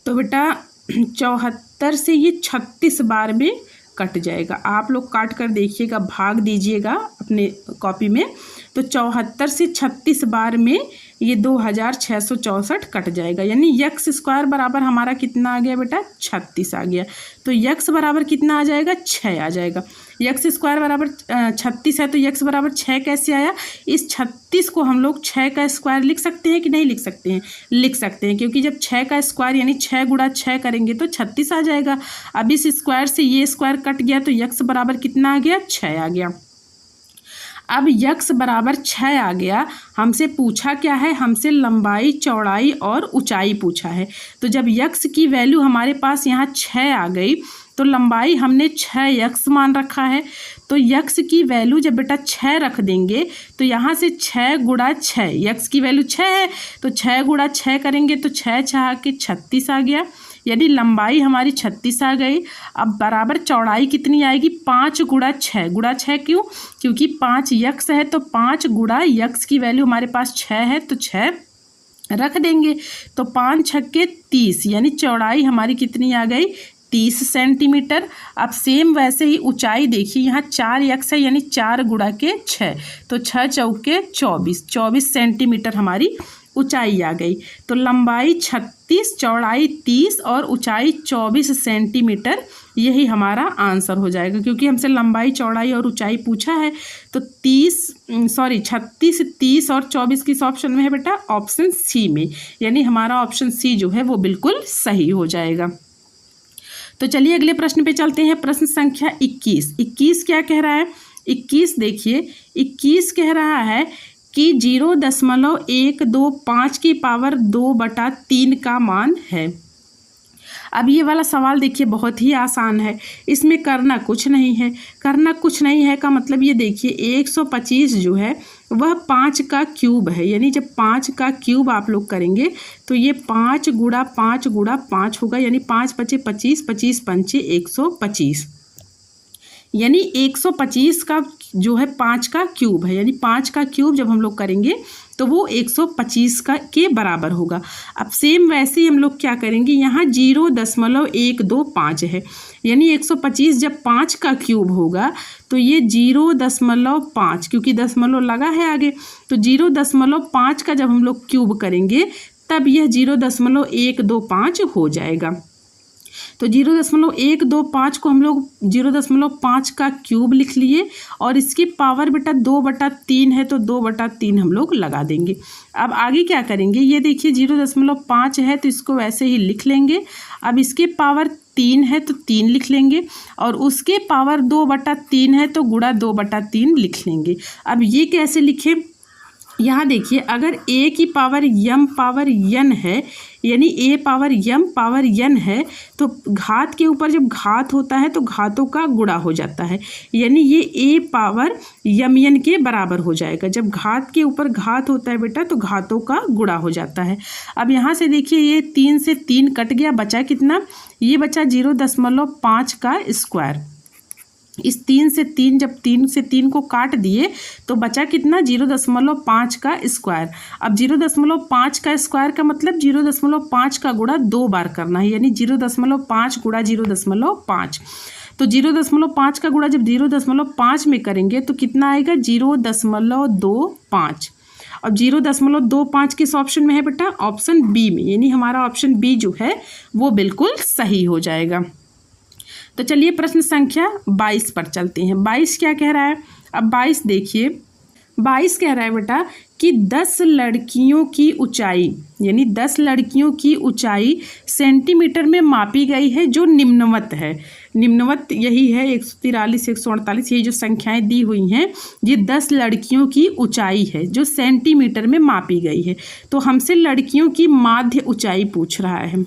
तो बेटा 74 से ये 36 बार में कट जाएगा। आप लोग काट कर देखिएगा, भाग दीजिएगा अपने कॉपी में, तो 74 से 36 बार में ये 2664 कट जाएगा, यानी यक्स स्क्वायर बराबर हमारा कितना आ गया बेटा, 36 आ गया। तो यक्स बराबर कितना आ जाएगा, 6 आ जाएगा। यक्स स्क्वायर बराबर 36 है तो यक्स बराबर 6 कैसे आया, इस 36 को हम लोग 6 का स्क्वायर लिख सकते हैं कि नहीं लिख सकते हैं, लिख सकते हैं, क्योंकि जब 6 का स्क्वायर यानी 6 गुणा 6 करेंगे तो 36 आ जाएगा। अब इस स्क्वायर से ये स्क्वायर कट गया तो यक्स बराबर कितना आ गया, 6 आ गया। अब यक्स बराबर 6 आ गया, हमसे पूछा क्या है, हमसे लंबाई चौड़ाई और ऊंचाई पूछा है। तो जब यक्स की वैल्यू हमारे पास यहाँ 6 आ गई तो लंबाई हमने 6 यक्स मान रखा है, तो यक्स की वैल्यू जब बेटा 6 रख देंगे तो यहाँ से 6 गुणा 6, यक्स की वैल्यू 6 है तो 6 गुणा 6 करेंगे तो 6 छः के 36 आ गया, यानी लंबाई हमारी 36 आ गई। अब बराबर चौड़ाई कितनी आएगी, 5 गुणा 6, गुणा 6 क्यों, क्योंकि 5 यक्स है तो 5 गुणा यक्स की वैल्यू हमारे पास 6 है तो 6 रख देंगे, तो 5 छक्के 30, यानी चौड़ाई हमारी कितनी आ गई, 30 सेंटीमीटर। अब सेम वैसे ही ऊंचाई देखिए, यहाँ 4 यक्स है यानी 4 गुणा के 6, तो 6 चौके 24 सेंटीमीटर हमारी ऊंचाई आ गई। तो लंबाई 36, चौड़ाई 30 और ऊंचाई 24 सेंटीमीटर, यही हमारा आंसर हो जाएगा, क्योंकि हमसे लंबाई चौड़ाई और ऊंचाई पूछा है। तो 36, 30 और 24 किस ऑप्शन में है बेटा, ऑप्शन सी में, यानी हमारा ऑप्शन सी जो है वो बिल्कुल सही हो जाएगा। तो चलिए अगले प्रश्न पे चलते हैं। प्रश्न संख्या 21 क्या कह रहा है, 21 देखिए, 21 कह रहा है कि 0.125 की पावर 2/3 का मान है। अब ये वाला सवाल देखिए बहुत ही आसान है, इसमें करना कुछ नहीं है। करना कुछ नहीं है का मतलब ये देखिए 125 जो है वह 5 का क्यूब है, यानी जब 5 का क्यूब आप लोग करेंगे तो ये 5 गुणा 5 गुणा 5 होगा, यानी 5 पचे 25, 25 पंचे 125, यानी 125 का जो है 5 का क्यूब है, यानी 5 का क्यूब जब हम लोग करेंगे तो वो 125 का के बराबर होगा। अब सेम वैसे ही हम लोग क्या करेंगे, यहाँ 0.125 है, यानी 125 जब 5 का क्यूब होगा तो ये 0.5, क्योंकि दशमलव लगा है आगे, तो 0.5 का जब हम लोग क्यूब करेंगे तब यह 0.125 हो जाएगा। तो 0.125 को हम लोग 0.5 का क्यूब लिख लिए और इसकी पावर बेटा 2/3 है तो 2/3 हम लोग लगा देंगे। अब आगे क्या करेंगे, ये देखिए 0.5 है तो इसको वैसे ही लिख लेंगे। अब इसके पावर 3 है तो 3 लिख लेंगे और उसके पावर 2/3 है तो गुणा 2/3 लिख लेंगे। अब ये कैसे लिखें, यहाँ देखिए अगर a की पावर m पावर n है, यानी a power m power n है, तो घात के ऊपर जब घात होता है तो घातों का गुणा हो जाता है, यानी ये a पावर mn के बराबर हो जाएगा। जब घात के ऊपर घात होता है बेटा तो घातों का गुणा हो जाता है। अब यहाँ से देखिए ये 3 से 3 कट गया, बचा कितना, ये बचा 0.5 का स्क्वायर। इस 3 से 3 जब 3 से 3 को काट दिए तो बचा कितना, 0.5 का स्क्वायर। अब 0.5 का स्क्वायर का मतलब 0.5 का गुणा 2 बार करना है, यानी 0.5 गुणा 0.5। तो 0.5 का गुणा जब 0.5 में करेंगे तो कितना आएगा, 0.25। अब 0.25 किस ऑप्शन में है बेटा, ऑप्शन बी में, यानी हमारा ऑप्शन बी जो है वो बिल्कुल सही हो जाएगा। तो चलिए प्रश्न संख्या 22 पर चलते हैं। 22 क्या कह रहा है, अब 22 देखिए, 22 कह रहा है बेटा कि 10 लड़कियों की ऊंचाई, यानी 10 लड़कियों की ऊंचाई सेंटीमीटर में मापी गई है जो निम्नवत है। निम्नवत यही है 143, 148, ये जो संख्याएं दी हुई हैं ये 10 लड़कियों की ऊंचाई है जो सेंटीमीटर में मापी गई है। तो हमसे लड़कियों की माध्य ऊंचाई पूछ रहा है।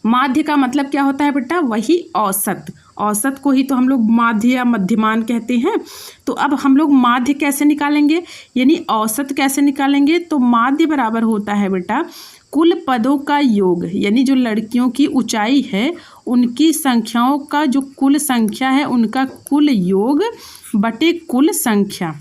माध्य का मतलब क्या होता है बेटा? वही औसत। औसत को ही तो हम लोग माध्य या मध्यमान कहते हैं। तो अब हम लोग माध्य कैसे निकालेंगे, यानी औसत कैसे निकालेंगे? तो माध्य बराबर होता है बेटा कुल पदों का योग, यानी जो लड़कियों की ऊंचाई है उनकी संख्याओं का जो कुल संख्या है उनका कुल योग बटे कुल संख्या,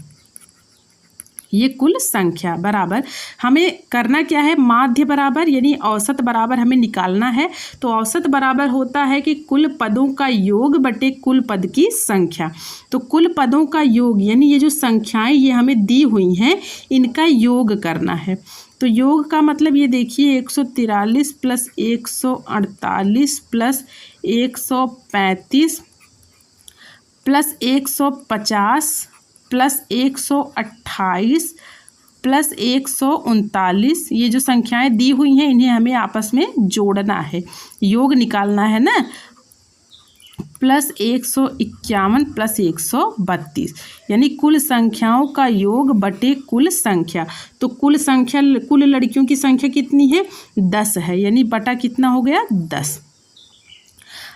ये कुल संख्या बराबर हमें करना क्या है? माध्य बराबर यानी औसत बराबर हमें निकालना है। तो औसत बराबर होता है कि कुल पदों का योग बटे कुल पद की संख्या। तो कुल पदों का योग यानी ये जो संख्याएं ये हमें दी हुई हैं इनका योग करना है। तो योग का मतलब ये देखिए 143 plus 148 plus 135 plus 150 plus 128 plus 139, ये जो संख्याएं दी हुई हैं इन्हें हमें आपस में जोड़ना है, योग निकालना है ना। प्लस 151 प्लस 132 यानी कुल संख्याओं का योग बटे कुल संख्या। तो कुल संख्या, कुल लड़कियों की संख्या कितनी है? 10 है, यानी बटा कितना हो गया? 10।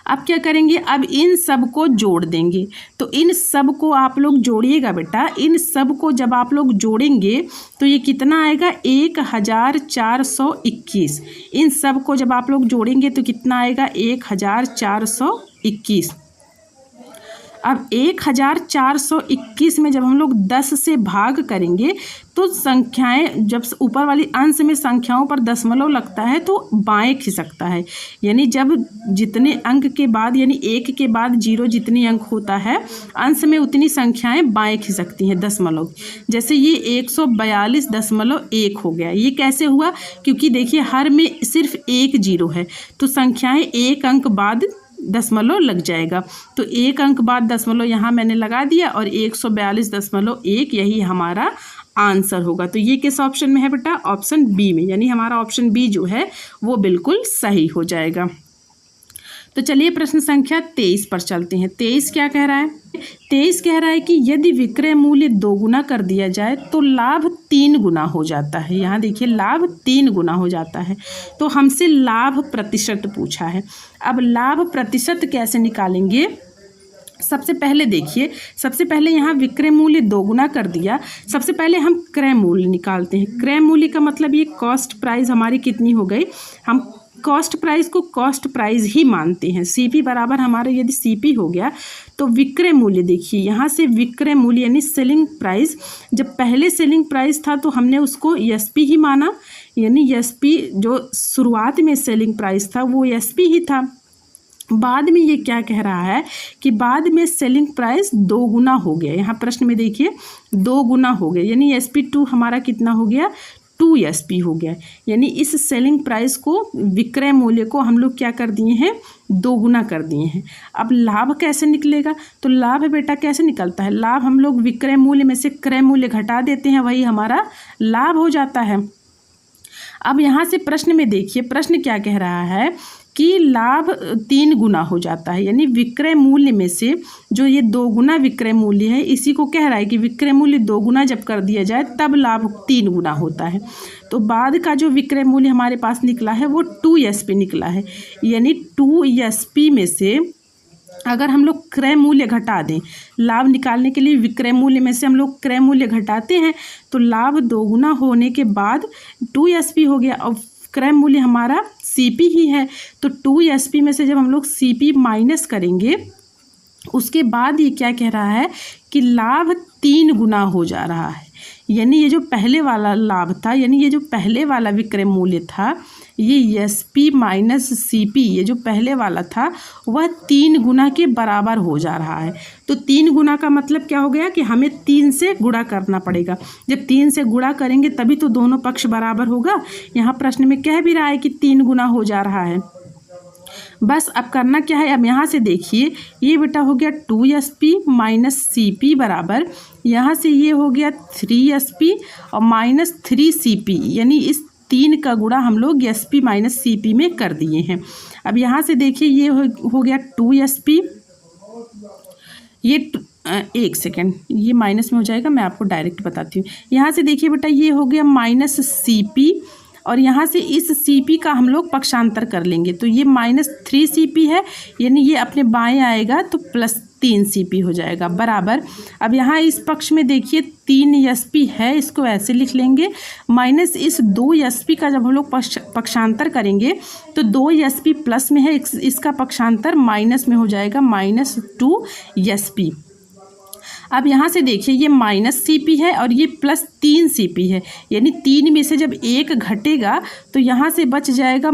अब क्या करेंगे? अब इन सब को जोड़ देंगे। तो इन सब को आप लोग जोड़िएगा बेटा। इन सब को जब आप लोग जोड़ेंगे तो ये कितना आएगा? 1421। इन सब को जब आप लोग जोड़ेंगे तो कितना आएगा? 1421। अब 1421 में जब हम लोग 10 से भाग करेंगे तो संख्याएं, जब ऊपर वाली अंश में संख्याओं पर दशमलव लगता है तो बाएं खिसकता है, यानी जब जितने अंक के बाद यानी 1 के बाद 0 जितनी अंक होता है अंश में उतनी संख्याएं बाएं खिसकती हैं दशमलव। जैसे ये 142.1 हो गया। ये कैसे हुआ? क्योंकि देखिए हर में सिर्फ 1 0 है तो संख्याएं 1 अंक बाद दशमलव लग जाएगा। तो 1 अंक बाद दशमलव यहाँ मैंने लगा दिया और 142.1 यही हमारा आंसर होगा। तो ये किस ऑप्शन में है बेटा? ऑप्शन बी में, यानी हमारा ऑप्शन बी जो है वो बिल्कुल सही हो जाएगा। तो चलिए प्रश्न संख्या 23 पर चलते हैं। 23 क्या कह रहा है? 23 कह रहा है कि यदि विक्रय मूल्य 2 गुना कर दिया जाए तो लाभ 3 गुना हो जाता है। यहाँ देखिए लाभ 3 गुना हो जाता है। तो हमसे लाभ प्रतिशत पूछा है। अब लाभ प्रतिशत कैसे निकालेंगे? सबसे पहले देखिए, सबसे पहले यहाँ विक्रय मूल्य 2 गुना कर दिया। सबसे पहले हम क्रय मूल्य निकालते हैं। क्रय मूल्य का मतलब ये कॉस्ट प्राइस हमारी कितनी हो गई? हम कॉस्ट प्राइस को कॉस्ट प्राइस ही मानते हैं। सीपी बराबर हमारा यदि सीपी हो गया तो विक्रय मूल्य देखिए यहाँ से विक्रय मूल्य यानी सेलिंग प्राइस, जब पहले सेलिंग प्राइस था तो हमने उसको एसपी ही माना, यानी एसपी जो शुरुआत में सेलिंग प्राइस था वो एसपी ही था। बाद में ये क्या कह रहा है कि बाद में सेलिंग प्राइस 2 गुना हो गया। यहाँ प्रश्न में देखिए 2 गुना हो गया, यानी SP2 हमारा कितना हो गया? 2 SP हो गया। यानी इस सेलिंग प्राइस को, विक्रय मूल्य को हम लोग क्या कर दिए हैं? 2 गुना कर दिए हैं। अब लाभ कैसे निकलेगा? तो लाभ बेटा कैसे निकलता है? लाभ हम लोग विक्रय मूल्य में से क्रय मूल्य घटा देते हैं, वही हमारा लाभ हो जाता है। अब यहाँ से प्रश्न में देखिए, प्रश्न क्या कह रहा है कि लाभ 3 गुना हो जाता है, यानी विक्रय मूल्य में से जो ये 2 गुना विक्रय मूल्य है इसी को कह रहा है कि विक्रय मूल्य 2 गुना जब कर दिया जाए तब लाभ 3 गुना होता है। तो बाद का जो विक्रय मूल्य हमारे पास निकला है वो 2 SP निकला है, यानी 2 SP में से अगर हम लोग क्रय मूल्य घटा दें, लाभ निकालने के लिए विक्रय मूल्य में से हम लोग क्रय मूल्य घटाते हैं तो लाभ 2 गुना होने के बाद 2 SP हो गया। और क्रय मूल्य हमारा सीपी ही है तो 2 SP में से जब हम लोग सीपी माइनस करेंगे उसके बाद ये क्या कह रहा है कि लाभ 3 गुना हो जा रहा है। यानी ये जो पहले वाला लाभ था, यानी ये जो पहले वाला विक्रय मूल्य था, ये SP माइनस CP, ये जो पहले वाला था वह 3 गुना के बराबर हो जा रहा है। तो 3 गुना का मतलब क्या हो गया कि हमें 3 से गुणा करना पड़ेगा। जब 3 से गुणा करेंगे तभी तो दोनों पक्ष बराबर होगा। यहाँ प्रश्न में कह भी रहा है कि 3 गुना हो जा रहा है। बस अब करना क्या है, अब यहाँ से देखिए ये बेटा हो गया 2sp माइनस CP बराबर, यहाँ से ये हो गया 3sp और माइनस 3cp, यानी इस 3 का गुणा हम लोग sp माइनस CP में कर दिए हैं। अब यहाँ से देखिए ये हो गया 2sp, ये एक सेकेंड, ये माइनस में हो जाएगा, मैं आपको डायरेक्ट बताती हूँ। यहाँ से देखिए बेटा ये हो गया माइनस CP और यहाँ से इस CP का हम लोग पक्षांतर कर लेंगे, तो ये माइनस 3CP है, यानी ये अपने बाएं आएगा तो प्लस 3CP हो जाएगा बराबर। अब यहाँ इस पक्ष में देखिए 3sp है, इसको ऐसे लिख लेंगे, माइनस इस 2sp का जब हम लोग पक्षांतर करेंगे तो 2sp प्लस में है, इसका पक्षांतर माइनस में हो जाएगा, माइनस 2sp। अब यहाँ से देखिए ये माइनस CP है और ये प्लस 3CP है, यानी 3 में से जब 1 घटेगा तो यहाँ से बच जाएगा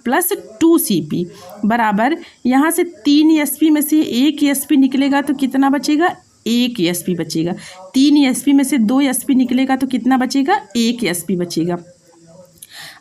प्लस 2CP बराबर, यहाँ से 3sp में से 1sp निकलेगा तो कितना बचेगा, 1sp बचेगा। 3sp में से 2sp निकलेगा तो कितना बचेगा, 1sp बचेगा।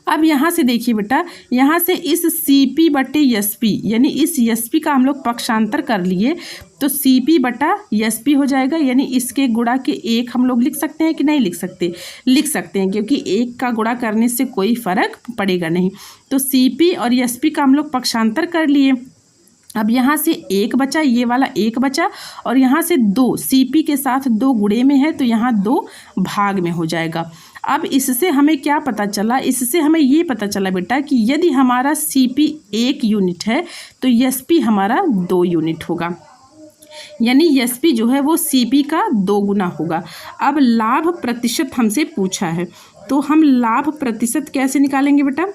अब यहाँ से देखिए बेटा, यहाँ से इस CP बटे sp, यानी इस sp का हम लोग पक्षांतर कर लिए तो CP बटा sp हो जाएगा, यानी इसके गुणा के 1 हम लोग लिख सकते हैं कि नहीं लिख सकते, लिख सकते हैं, क्योंकि 1 का गुणा करने से कोई फर्क पड़ेगा नहीं। तो CP और sp का हम लोग पक्षांतर कर लिए। अब यहाँ से 1 बचा, ये वाला 1 बचा और यहाँ से 2 CP के साथ 2 गुणे में है तो यहाँ 2 भाग में हो जाएगा। अब इससे हमें क्या पता चला, इससे हमें ये पता चला बेटा कि यदि हमारा CP 1 यूनिट है तो sp हमारा 2 यूनिट होगा, यानी sp जो है वो CP का 2 गुना होगा। अब लाभ प्रतिशत हमसे पूछा है, तो हम लाभ प्रतिशत कैसे निकालेंगे बेटा,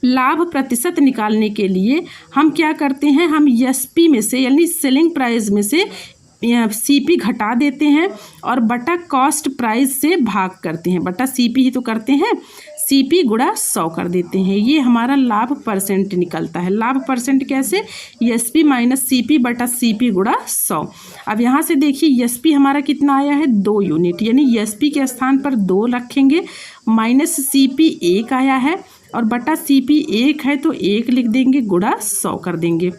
लाभ प्रतिशत निकालने के लिए हम क्या करते हैं, हम sp में से यानी सेलिंग प्राइस में से CP घटा देते हैं और बटा कॉस्ट प्राइस से भाग करते हैं, बटा CP ही तो करते हैं, CP गुणा 100 कर देते हैं, ये हमारा लाभ परसेंट निकलता है। लाभ परसेंट कैसे, sp माइनस CP बटा CP गुणा 100। अब यहाँ से देखिए sp हमारा कितना आया है, 2 यूनिट, यानी sp के स्थान पर 2 रखेंगे, माइनस CP 1 आया है और बटा CP 1 है तो 1 लिख देंगे, गुणा 100 कर देंगे।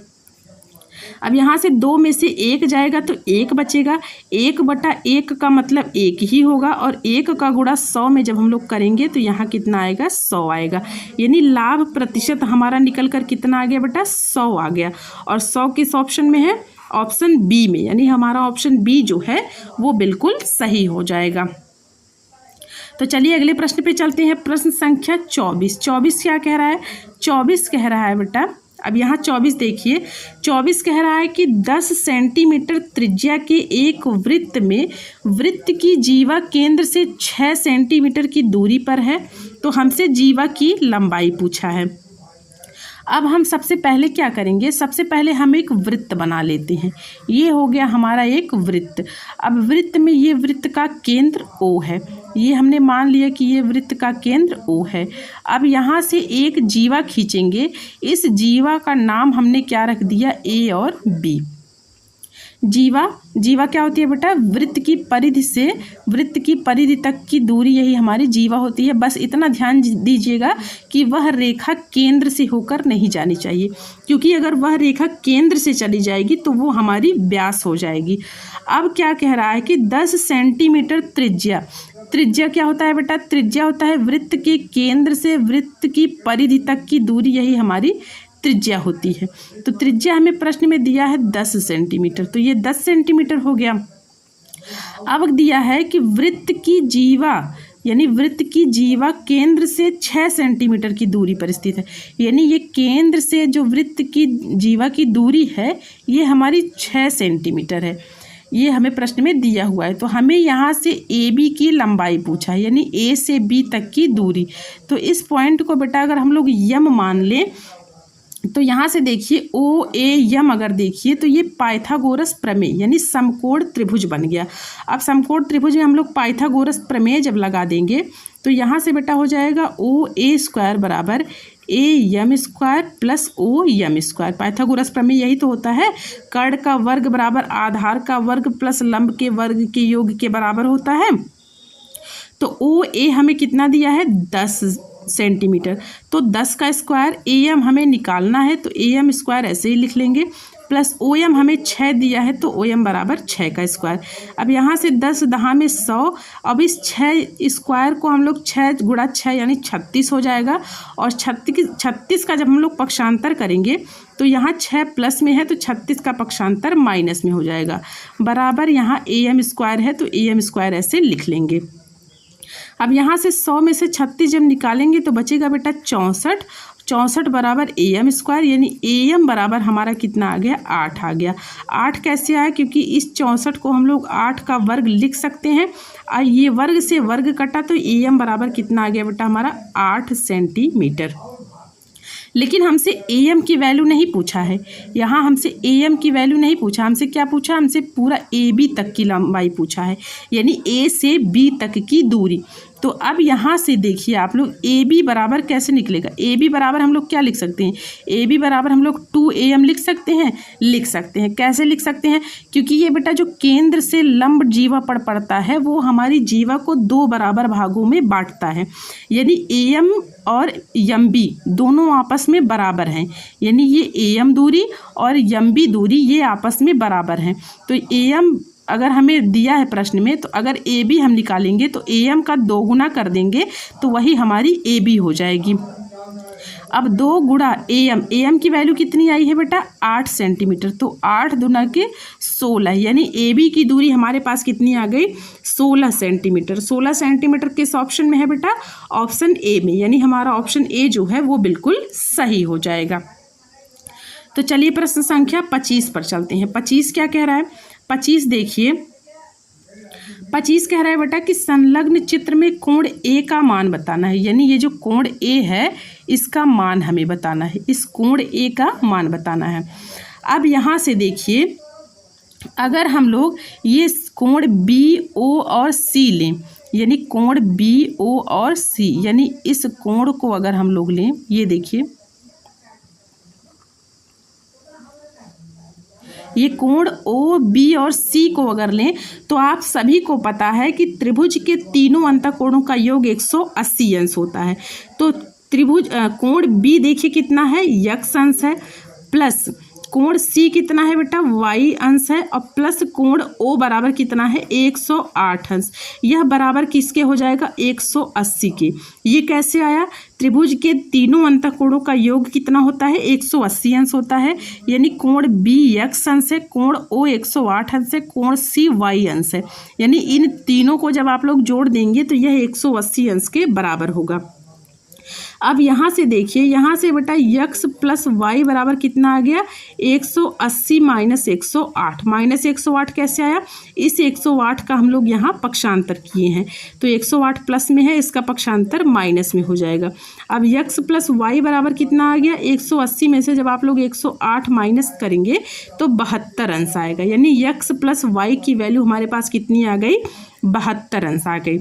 अब यहाँ से 2 में से 1 जाएगा तो 1 बचेगा, 1 बटा 1 का मतलब 1 ही होगा और 1 का गुणा 100 में जब हम लोग करेंगे तो यहाँ कितना आएगा, 100 आएगा, यानी लाभ प्रतिशत हमारा निकल कर कितना आ गया बेटा, 100 आ गया। और 100 किस ऑप्शन में है, ऑप्शन बी में, यानी हमारा ऑप्शन बी जो है वो बिल्कुल सही हो जाएगा। तो चलिए अगले प्रश्न पे चलते हैं। प्रश्न संख्या 24। 24 क्या कह रहा है, 24 कह रहा है बेटा, अब यहाँ 24 देखिए, 24 कह रहा है कि 10 सेंटीमीटर त्रिज्या के एक वृत्त में वृत्त की जीवा केंद्र से 6 सेंटीमीटर की दूरी पर है, तो हमसे जीवा की लंबाई पूछा है। अब हम सबसे पहले क्या करेंगे, सबसे पहले हम एक वृत्त बना लेते हैं। ये हो गया हमारा एक वृत्त। अब वृत्त में ये वृत्त का केंद्र O है, ये हमने मान लिया कि ये वृत्त का केंद्र O है। अब यहाँ से एक जीवा खींचेंगे, इस जीवा का नाम हमने क्या रख दिया, A और B। जीवा क्या होती है बेटा, वृत्त की परिधि से वृत्त की परिधि तक की दूरी, यही हमारी जीवा होती है। बस इतना ध्यान दीजिएगा कि वह रेखा केंद्र से होकर नहीं जानी चाहिए, क्योंकि अगर वह रेखा केंद्र से चली जाएगी तो वो हमारी व्यास हो जाएगी। अब क्या कह रहा है कि 10 सेंटीमीटर त्रिज्या क्या होता है बेटा, त्रिज्या होता है वृत्त के केंद्र से वृत्त की परिधि तक की दूरी, यही हमारी त्रिज्या होती है। तो त्रिज्या हमें प्रश्न में दिया है 10 सेंटीमीटर, तो ये 10 सेंटीमीटर हो गया। अब दिया है कि वृत्त की जीवा, यानी वृत्त की जीवा केंद्र से 6 सेंटीमीटर की दूरी पर स्थित है, यानी ये केंद्र से जो वृत्त की जीवा की दूरी है ये हमारी 6 सेंटीमीटर है, ये हमें प्रश्न में दिया हुआ है। तो हमें यहाँ से AB की लंबाई पूछा है, यानी A से B तक की दूरी। तो इस पॉइंट को बेटा अगर हम लोग यम मान लें तो यहाँ से देखिए OAM अगर देखिए तो ये पाइथागोरस प्रमेय यानी समकोण त्रिभुज बन गया। अब समकोण त्रिभुज में हम लोग पाइथागोरस प्रमेय जब लगा देंगे तो यहाँ से बेटा हो जाएगा OA² बराबर AM² प्लस OM²। पाइथागोरस प्रमेय यही तो होता है, कर्ण का वर्ग बराबर आधार का वर्ग प्लस लंब के वर्ग के योग के बराबर होता है। तो OA हमें कितना दिया है, 10 सेंटीमीटर। तो 10 का स्क्वायर AM हमें निकालना है तो AM स्क्वायर ऐसे ही लिख लेंगे, प्लस OM हमें 6 दिया है तो OM बराबर 6 का स्क्वायर। अब यहाँ से 10 दहा में 100, अब इस 6 स्क्वायर को हम लोग 6 गुणा 6 यानी 36 हो जाएगा। और 36 का जब हम लोग पक्षांतर करेंगे तो यहाँ 6 प्लस में है तो 36 का पक्षांतर माइनस में हो जाएगा, बराबर यहाँ AM स्क्वायर है तो AM स्क्वायर ऐसे लिख लेंगे। अब यहाँ से 100 में से 36 जब निकालेंगे तो बचेगा बेटा 64, 64 बराबर AM स्क्वायर, यानी AM बराबर हमारा कितना आ गया, 8 आ गया। 8 कैसे आया, क्योंकि इस 64 को हम लोग 8 का वर्ग लिख सकते हैं। ये वर्ग से वर्ग कटा तो AM बराबर कितना आ गया बेटा हमारा 8 सेंटीमीटर। लेकिन हमसे AM की वैल्यू नहीं पूछा है, यहाँ हमसे AM की वैल्यू नहीं पूछा, हमसे क्या पूछा, हमसे पूरा AB तक की लंबाई पूछा है, यानी A से B तक की दूरी। तो अब यहाँ से देखिए आप लोग AB बराबर कैसे निकलेगा। AB बराबर हम लोग क्या लिख सकते हैं, AB बराबर हम लोग 2AM लिख सकते हैं। कैसे लिख सकते हैं, क्योंकि ये बेटा जो केंद्र से लंब जीवा पड़ता है वो हमारी जीवा को 2 बराबर भागों में बांटता है, यानी AM और MB दोनों आपस में बराबर हैं, यानी ये AM दूरी और MB दूरी ये आपस में बराबर हैं। तो AM अगर हमें दिया है प्रश्न में, तो अगर AB हम निकालेंगे तो AM का 2 गुना कर देंगे तो वही हमारी AB हो जाएगी। अब 2 गुणा AM की वैल्यू कितनी आई है बेटा 8 सेंटीमीटर, तो 8 दूना के 16, यानी AB की दूरी हमारे पास कितनी आ गई 16 सेंटीमीटर। 16 सेंटीमीटर किस ऑप्शन में है बेटा, ऑप्शन A में, यानी हमारा ऑप्शन A जो है वो बिल्कुल सही हो जाएगा। तो चलिए प्रश्न संख्या 25 पर चलते हैं। 25 क्या कह रहा है, 25 देखिए, 25 कह रहा है बेटा कि संलग्न चित्र में कोण A का मान बताना है, यानी ये जो कोण A है इसका मान हमें बताना है, इस कोण A का मान बताना है। अब यहाँ से देखिए, अगर हम लोग ये कोण BO और C लें, यानी कोण BO और C, यानी इस कोण को अगर हम लोग लें, ये देखिए ये कोण OB और C को अगर लें तो आप सभी को पता है कि त्रिभुज के तीनों अंतःकोणों का योग 180 अंश होता है। तो त्रिभुज कोण B देखिए कितना है, x अंश है, प्लस कोण C कितना है बेटा y अंश है, और प्लस कोण O बराबर कितना है 108 अंश। यह बराबर किसके हो जाएगा 180 के। ये कैसे आया, त्रिभुज के तीनों अंतःकोणों का योग कितना होता है 180 अंश होता है, यानी कोण B x अंश है, कोण O 108 अंश है, कोण C y अंश है, यानी इन तीनों को जब आप लोग जोड़ देंगे तो यह 180 अंश के बराबर होगा। अब यहाँ से देखिए, यहाँ से बेटा x प्लस वाई बराबर कितना आ गया 180 माइनस 108। माइनस 108 कैसे आया, इस 108 का हम लोग यहाँ पक्षांतर किए हैं, तो 108 प्लस में है, इसका पक्षांतर माइनस में हो जाएगा। अब x प्लस वाई बराबर कितना आ गया 180 में से जब आप लोग 108 माइनस करेंगे तो 72 अंश आएगा, यानी x प्लस वाई की वैल्यू हमारे पास कितनी आ गई 72 अंश आ गई।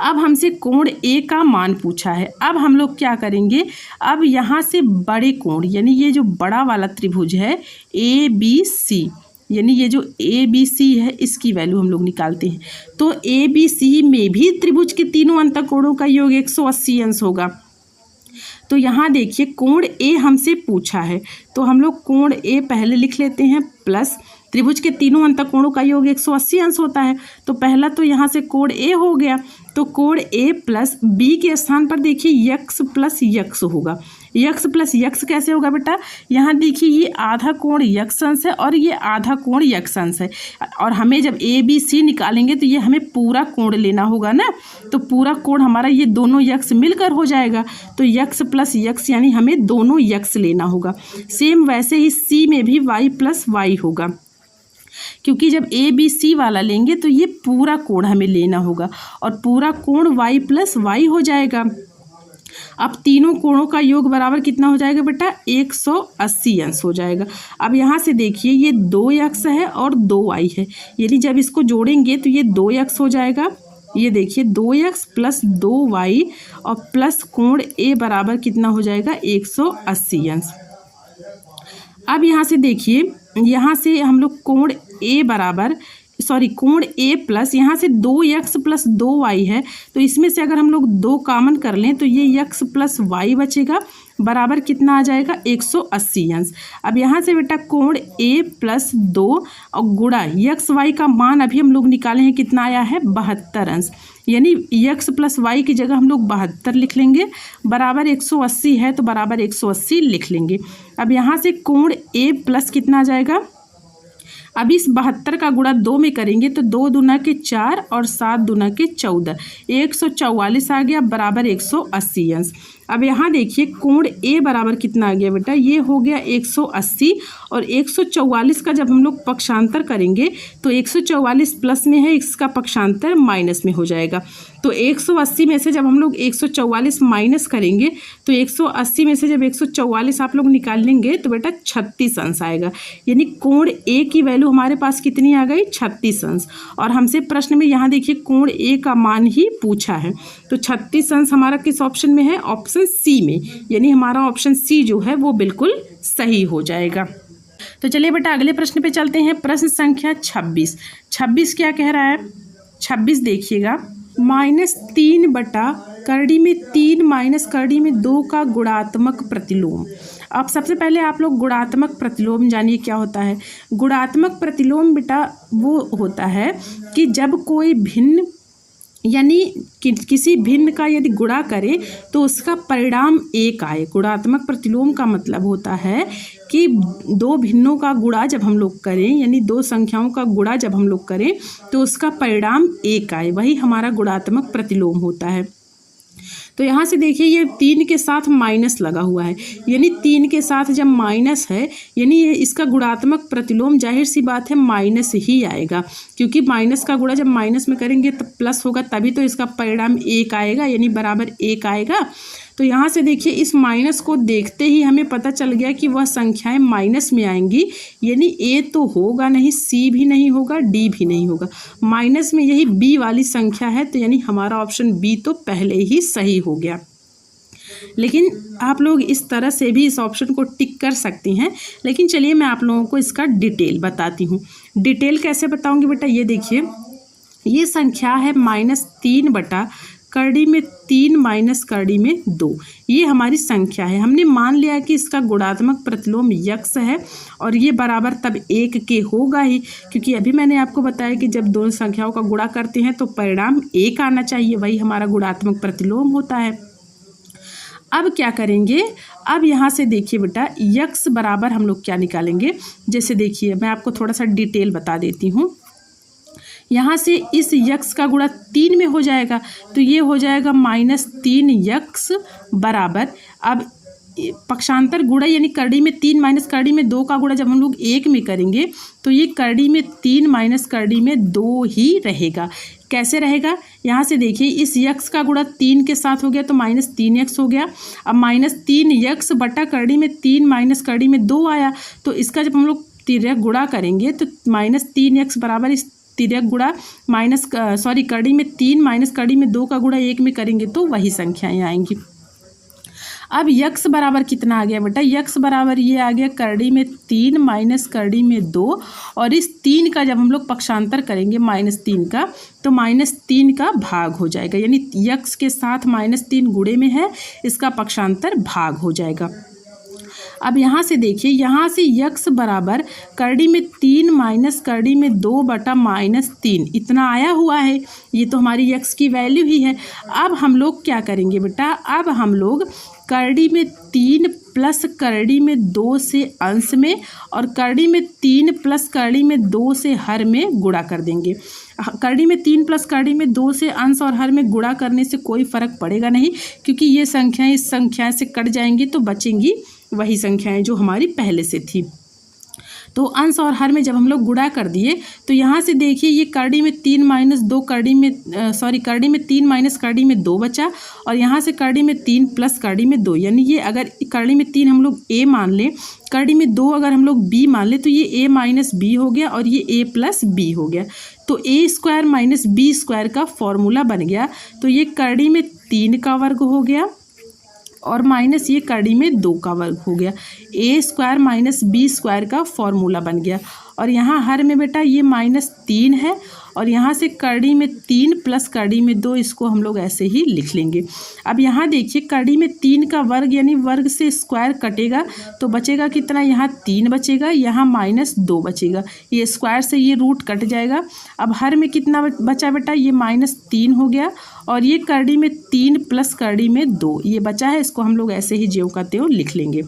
अब हमसे कोण A का मान पूछा है। अब हम लोग क्या करेंगे, अब यहाँ से बड़े कोण, यानी ये जो बड़ा वाला त्रिभुज है ABC, यानी ये जो ABC है इसकी वैल्यू हम लोग निकालते हैं। तो ABC में भी त्रिभुज के तीनों अंतःकोणों का योग 180 अंश होगा। तो यहाँ देखिए कोण A हमसे पूछा है, तो हम लोग कोण A पहले लिख लेते हैं, प्लस त्रिभुज के तीनों अंतःकोणों का योग 180 अंश होता है, तो पहला तो यहाँ से कोण A हो गया, तो कोण A प्लस B के स्थान पर देखिए x प्लस x होगा। x प्लस x कैसे होगा बेटा, यहाँ देखिए ये आधा कोण x अंश है और ये आधा कोण x अंश है, और हमें जब ABC निकालेंगे तो ये हमें पूरा कोण लेना होगा ना, तो पूरा कोण हमारा ये दोनों x मिलकर हो जाएगा, तो x प्लस x यानी हमें दोनों x लेना होगा। सेम वैसे ही C में भी y प्लस y होगा, क्योंकि जब ABC वाला लेंगे तो ये पूरा कोण हमें लेना होगा, और पूरा कोण y प्लस वाई हो जाएगा। अब तीनों कोणों का योग बराबर कितना हो जाएगा बेटा 180 अंश हो जाएगा। अब यहाँ से देखिए ये 2x है और 2y है, यानी जब इसको जोड़ेंगे तो ये 2x हो जाएगा, ये देखिए 2x प्लस 2y और प्लस कोण A बराबर कितना हो जाएगा 180 अंश। अब यहाँ से देखिए, यहाँ से हम लोग कोण A बराबर कोण ए प्लस यहाँ से 2x प्लस 2y है, तो इसमें से अगर हम लोग 2 कॉमन कर लें तो ये x प्लस y बचेगा, बराबर कितना आ जाएगा 180 अंश। अब यहाँ से बेटा कोण a प्लस 2 और गुणा एक्स वाई का मान अभी हम लोग निकाले हैं, कितना आया है 72 अंश, यानी x प्लस वाई की जगह हम लोग 72 लिख लेंगे, बराबर 180 है तो बराबर 180 लिख लेंगे। अब यहाँ से कोण a प्लस कितना आ जाएगा, अब इस 72 का गुणा 2 में करेंगे तो 2 दूना के 4 और 7 दूना के 14, 144 आ गया, बराबर 180 अंश। अब यहाँ देखिए कोण ए बराबर कितना आ गया बेटा, ये हो गया 180 और 144 का जब हम लोग पक्षांतर करेंगे तो 144 प्लस में है, इसका पक्षांतर माइनस में हो जाएगा। तो 180 में से जब हम लोग 144 माइनस करेंगे तो 180 में से जब 144 आप लोग निकाल लेंगे तो बेटा 36 अंश आएगा, यानी कोण ए की वैल्यू हमारे पास कितनी आ गई 36 अंश। और हमसे प्रश्न में यहाँ देखिए कोण ए का मान ही पूछा है, तो 36 अंश हमारा किस ऑप्शन में है, ऑप्शन सी में, यानी हमारा ऑप्शन सी जो है वो बिल्कुल सही हो जाएगा। तो चलिए बेटा अगले प्रश्न पे चलते हैं। प्रश्न संख्या 26 क्या कह रहा है, 26 देखिएगा, -3 बटा करड़ी में 3 माइनस करड़ी में 2 का गुणात्मक प्रतिलोम। अब सबसे पहले आप लोग गुणात्मक प्रतिलोम जानिए क्या होता है। गुणात्मक प्रतिलोम बेटा वो होता है कि जब कोई भिन्न यानी किसी भिन्न का यदि गुणा करे तो उसका परिणाम एक आए। गुणात्मक प्रतिलोम का मतलब होता है कि दो भिन्नों का गुणा जब हम लोग करें, यानी दो संख्याओं का गुणा जब हम लोग करें तो उसका परिणाम एक आए, वही हमारा गुणात्मक प्रतिलोम होता है। तो यहाँ से देखिए ये 3 के साथ माइनस लगा हुआ है, यानी 3 के साथ जब माइनस है यानी ये इसका गुणात्मक प्रतिलोम जाहिर सी बात है माइनस ही आएगा, क्योंकि माइनस का गुणा जब माइनस में करेंगे तो प्लस होगा, तभी तो इसका परिणाम 1 आएगा, यानी बराबर 1 आएगा। तो यहाँ से देखिए इस माइनस को देखते ही हमें पता चल गया कि वह संख्याएं माइनस में आएंगी, यानी ए तो होगा नहीं, सी भी नहीं होगा, डी भी नहीं होगा, माइनस में यही बी वाली संख्या है, तो यानी हमारा ऑप्शन बी तो पहले ही सही हो गया। लेकिन आप लोग इस तरह से भी इस ऑप्शन को टिक कर सकती हैं, लेकिन चलिए मैं आप लोगों को इसका डिटेल बताती हूँ। डिटेल कैसे बताऊँगी बेटा, ये देखिए ये संख्या है -3 बटा करड़ी में 3 माइनस करड़ी में 2, ये हमारी संख्या है। हमने मान लिया कि इसका गुणात्मक प्रतिलोम यक्स है और ये बराबर तब 1 के होगा ही, क्योंकि अभी मैंने आपको बताया कि जब दोनों संख्याओं का गुणा करते हैं तो परिणाम 1 आना चाहिए, वही हमारा गुणात्मक प्रतिलोम होता है। अब क्या करेंगे, अब यहाँ से देखिए बेटा यक्स बराबर हम लोग क्या निकालेंगे, जैसे देखिए मैं आपको थोड़ा सा डिटेल बता देती हूँ। यहाँ से इस यक्स का गुणा 3 में हो जाएगा, तो ये हो जाएगा -3 यक्स बराबर, अब पक्षांतर गुणा यानी करड़ी में 3 माइनस करड़ी में 2 का गुणा जब हम लोग 1 में करेंगे तो ये करड़ी में 3 माइनस करड़ी में 2 ही रहेगा। कैसे रहेगा, यहाँ से देखिए इस यक्स का गुणा 3 के साथ हो गया तो -3 यक्स हो गया। अब -3 यक्स बटा करड़ी में 3 माइनस करड़ी में 2 आया, तो इसका जब हम लोग तिर्यक गुणा करेंगे तो -3 यक्स बराबर इस तिर्यक गुणा करड़ी में 3 माइनस करड़ी में 2 का गुणा 1 में करेंगे तो वही संख्याएं आएंगी। अब यक्स बराबर कितना आ गया बेटा, यक्स बराबर ये आ गया करड़ी में 3 माइनस करड़ी में 2, और इस 3 का जब हम लोग पक्षांतर करेंगे -3 का तो -3 का भाग हो जाएगा, यानी यक्स के साथ -3 गुणे में है, इसका पक्षांतर भाग हो जाएगा। अब यहाँ से देखिए यहाँ से यक्स बराबर करड़ी में 3 माइनस करड़ी में 2 बटा -3 इतना आया हुआ है, ये तो हमारी यक्स की वैल्यू ही है। अब हम लोग क्या करेंगे बेटा, अब हम लोग करड़ी में 3 प्लस करड़ी में 2 से अंश में और करड़ी में 3 प्लस करड़ी में 2 से हर में गुणा कर देंगे। करड़ी में 3 प्लस करड़ी में 2 से अंश और हर में गुणा करने से कोई फर्क पड़ेगा नहीं, क्योंकि ये संख्याएं इस संख्या से कट जाएंगी तो बचेंगी वही संख्याएं जो हमारी पहले से थी। तो अंश और हर में जब हम लोग गुणा कर दिए तो यहाँ से देखिए ये करड़ी में 3 माइनस 2 करड़ी में करड़ी में 3 माइनस करड़ी में 2 बचा, और यहाँ से करड़ी में 3 प्लस करड़ी में 2, यानी ये अगर करड़ी में 3 हम लोग a मान लें, करड़ी में 2 अगर हम लोग b मान लें तो ये a माइनस b हो गया और ये a प्लस b हो गया। तो a square minus b square का फॉर्मूला बन गया, तो ये करड़ी में 3 का वर्ग हो गया और माइनस ये करड़ी में 2 का वर्ग हो गया, a square minus b square का फॉर्मूला बन गया। और यहाँ हर में बेटा ये -3 है और यहाँ से करड़ी में 3 प्लस करड़ी में 2, इसको हम लोग ऐसे ही लिख लेंगे। अब यहाँ देखिए करड़ी में 3 का वर्ग यानी वर्ग से स्क्वायर कटेगा तो बचेगा कितना, यहाँ 3 बचेगा, यहाँ -2 बचेगा, ये स्क्वायर से ये रूट कट जाएगा। अब हर में कितना बचा बेटा, ये -3 हो गया और ये करड़ी में 3 प्लस करड़ी में 2 ये बचा है, इसको हम लोग ऐसे ही ज्यों का त्यों लिख लेंगे।